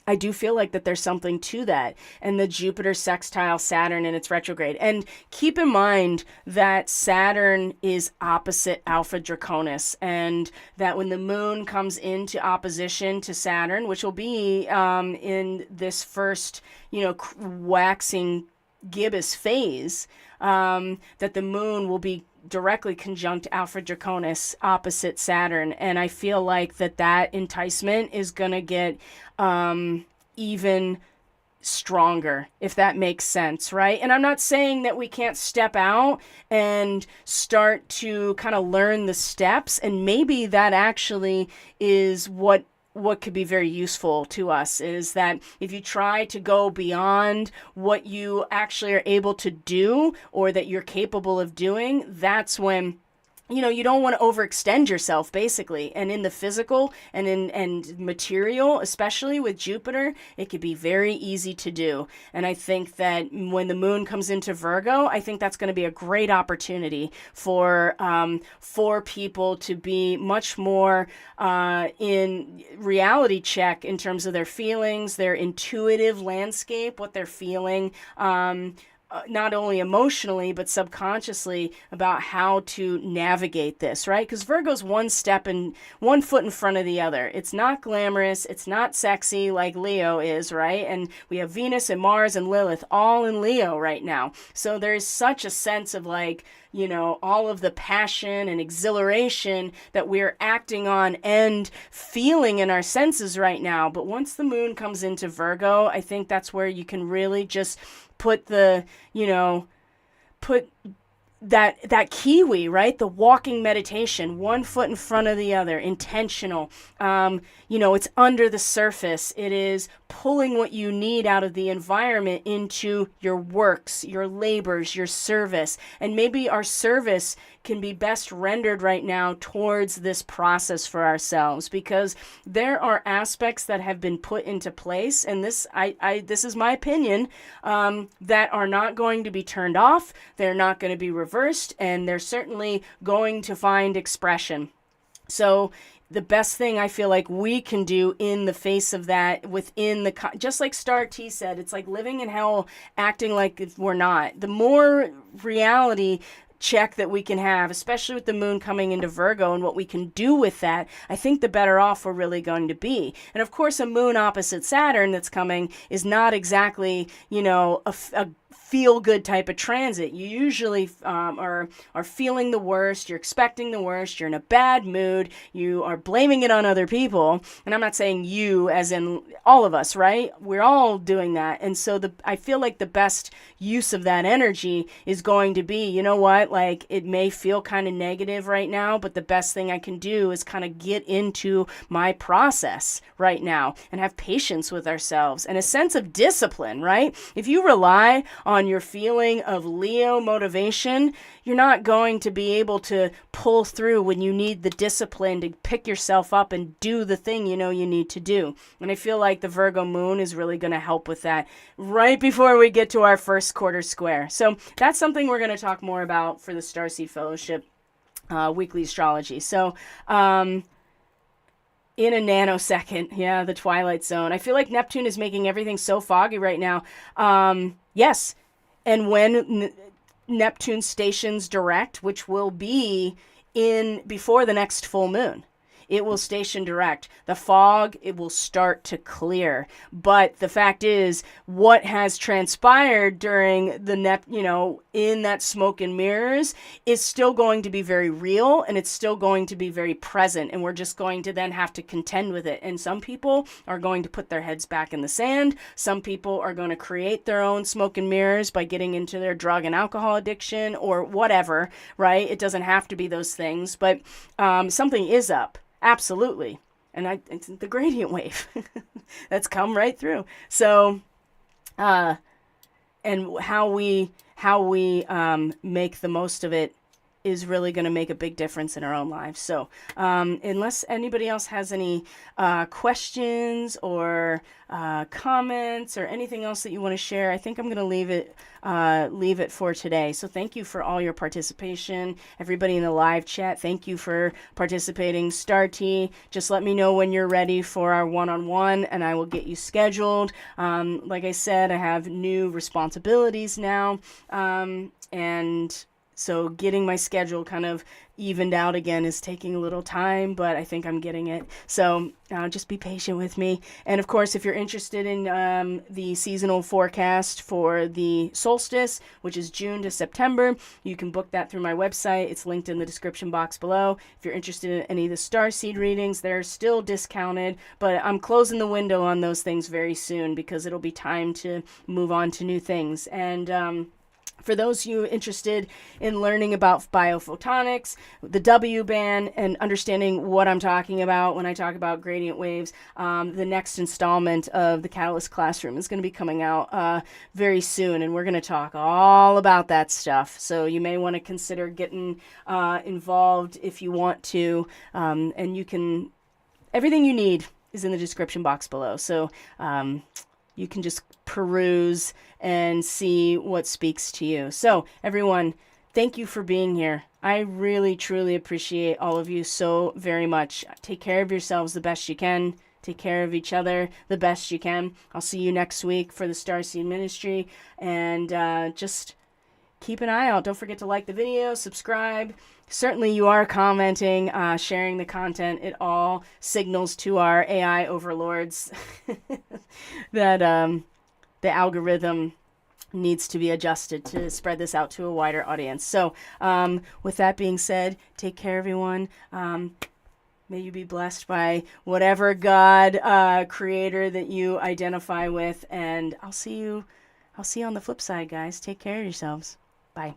I do feel like that there's something to that, and the Jupiter sextile Saturn in its retrograde. And keep in mind that Saturn is opposite Alpha Draconis, and that when the moon comes into opposition to Saturn, which will be in this first, waxing gibbous phase, that the moon will be directly conjunct Alpha Draconis opposite Saturn. And I feel like that enticement is going to get even stronger, if that makes sense, right? And I'm not saying that we can't step out and start to kind of learn the steps, and maybe that actually is what could be very useful to us, is that if you try to go beyond what you actually are able to do or that you're capable of doing, that's when you don't want to overextend yourself, basically. And in the physical and material, especially with Jupiter, it could be very easy to do. And I think that when the moon comes into Virgo, I think that's going to be a great opportunity for people to be much more in reality check in terms of their feelings, their intuitive landscape, what they're feeling. Not only emotionally, but subconsciously, about how to navigate this, right? Because Virgo's one foot in front of the other. It's not glamorous. It's not sexy like Leo is, right? And we have Venus and Mars and Lilith all in Leo right now. So there's such a sense of like, all of the passion and exhilaration that we're acting on and feeling in our senses right now. But once the moon comes into Virgo, I think that's where you can really just put that kiwi, right? The walking meditation, one foot in front of the other, intentional. It's under the surface. It is pulling what you need out of the environment into your works, your labors, your service. And maybe our service can be best rendered right now towards this process for ourselves, because there are aspects that have been put into place, and this is my opinion, that are not going to be turned off. They're not going to be reversed, and they're certainly going to find expression. So the best thing I feel like we can do in the face of that, within just like Star T said, it's like living in hell, acting like we're not. The more reality check that we can have, especially with the moon coming into Virgo and what we can do with that, I think the better off we're really going to be. And of course, a moon opposite Saturn that's coming is not exactly, a feel-good type of transit. You usually are feeling the worst, you're expecting the worst, you're in a bad mood, you are blaming it on other people. And I'm not saying you as in all of us, right? We're all doing that. And so I feel like the best use of that energy is going to be, you know what, like it may feel kind of negative right now, but the best thing I can do is kind of get into my process right now and have patience with ourselves and a sense of discipline, right? If you rely on your feeling of Leo motivation, you're not going to be able to pull through when you need the discipline to pick yourself up and do the thing you need to do. And I feel like the Virgo moon is really going to help with that right before we get to our first quarter square. So that's something we're going to talk more about for the Starseed Fellowship weekly astrology. So in a nanosecond, the Twilight Zone. I feel like Neptune is making everything so foggy right now. Yes. And when Neptune stations direct, which will be before the next full moon, it will station direct. The fog, it will start to clear. But the fact is, what has transpired during the in that smoke and mirrors is still going to be very real, and it's still going to be very present. And we're just going to then have to contend with it. And some people are going to put their heads back in the sand. Some people are going to create their own smoke and mirrors by getting into their drug and alcohol addiction or whatever, right? It doesn't have to be those things, but something is up. Absolutely. And it's the gradient wave that's come right through. So, and how we make the most of it is really going to make a big difference in our own lives. So, unless anybody else has any questions or comments or anything else that you want to share, I think I'm going to leave it for today. So thank you for all your participation. Everybody in the live chat, thank you for participating. Star T, just let me know when you're ready for our one-on-one and I will get you scheduled. Like I said, I have new responsibilities now, and so getting my schedule kind of evened out again is taking a little time, but I think I'm getting it. So just be patient with me. And of course, if you're interested in the seasonal forecast for the solstice, which is June to September, you can book that through my website. It's linked in the description box below. If you're interested in any of the Starseed readings, they're still discounted, but I'm closing the window on those things very soon because it'll be time to move on to new things. And For those of you interested in learning about biophotonics, the W band, and understanding what I'm talking about when I talk about gradient waves, the next installment of the Catalyst Classroom is going to be coming out very soon, and we're going to talk all about that stuff. So you may want to consider getting involved if you want to, and you can, everything you need is in the description box below. So you can just peruse and see what speaks to you. So everyone, thank you for being here. I really, truly appreciate all of you so very much. Take care of yourselves the best you can. Take care of each other the best you can. I'll see you next week for the Starseed Ministry. And just keep an eye out. Don't forget to like the video, subscribe. Certainly you are commenting, sharing the content. It all signals to our AI overlords that the algorithm needs to be adjusted to spread this out to a wider audience. So with that being said, take care, everyone. May you be blessed by whatever God creator that you identify with. And I'll see you on the flip side, guys. Take care of yourselves. Bye.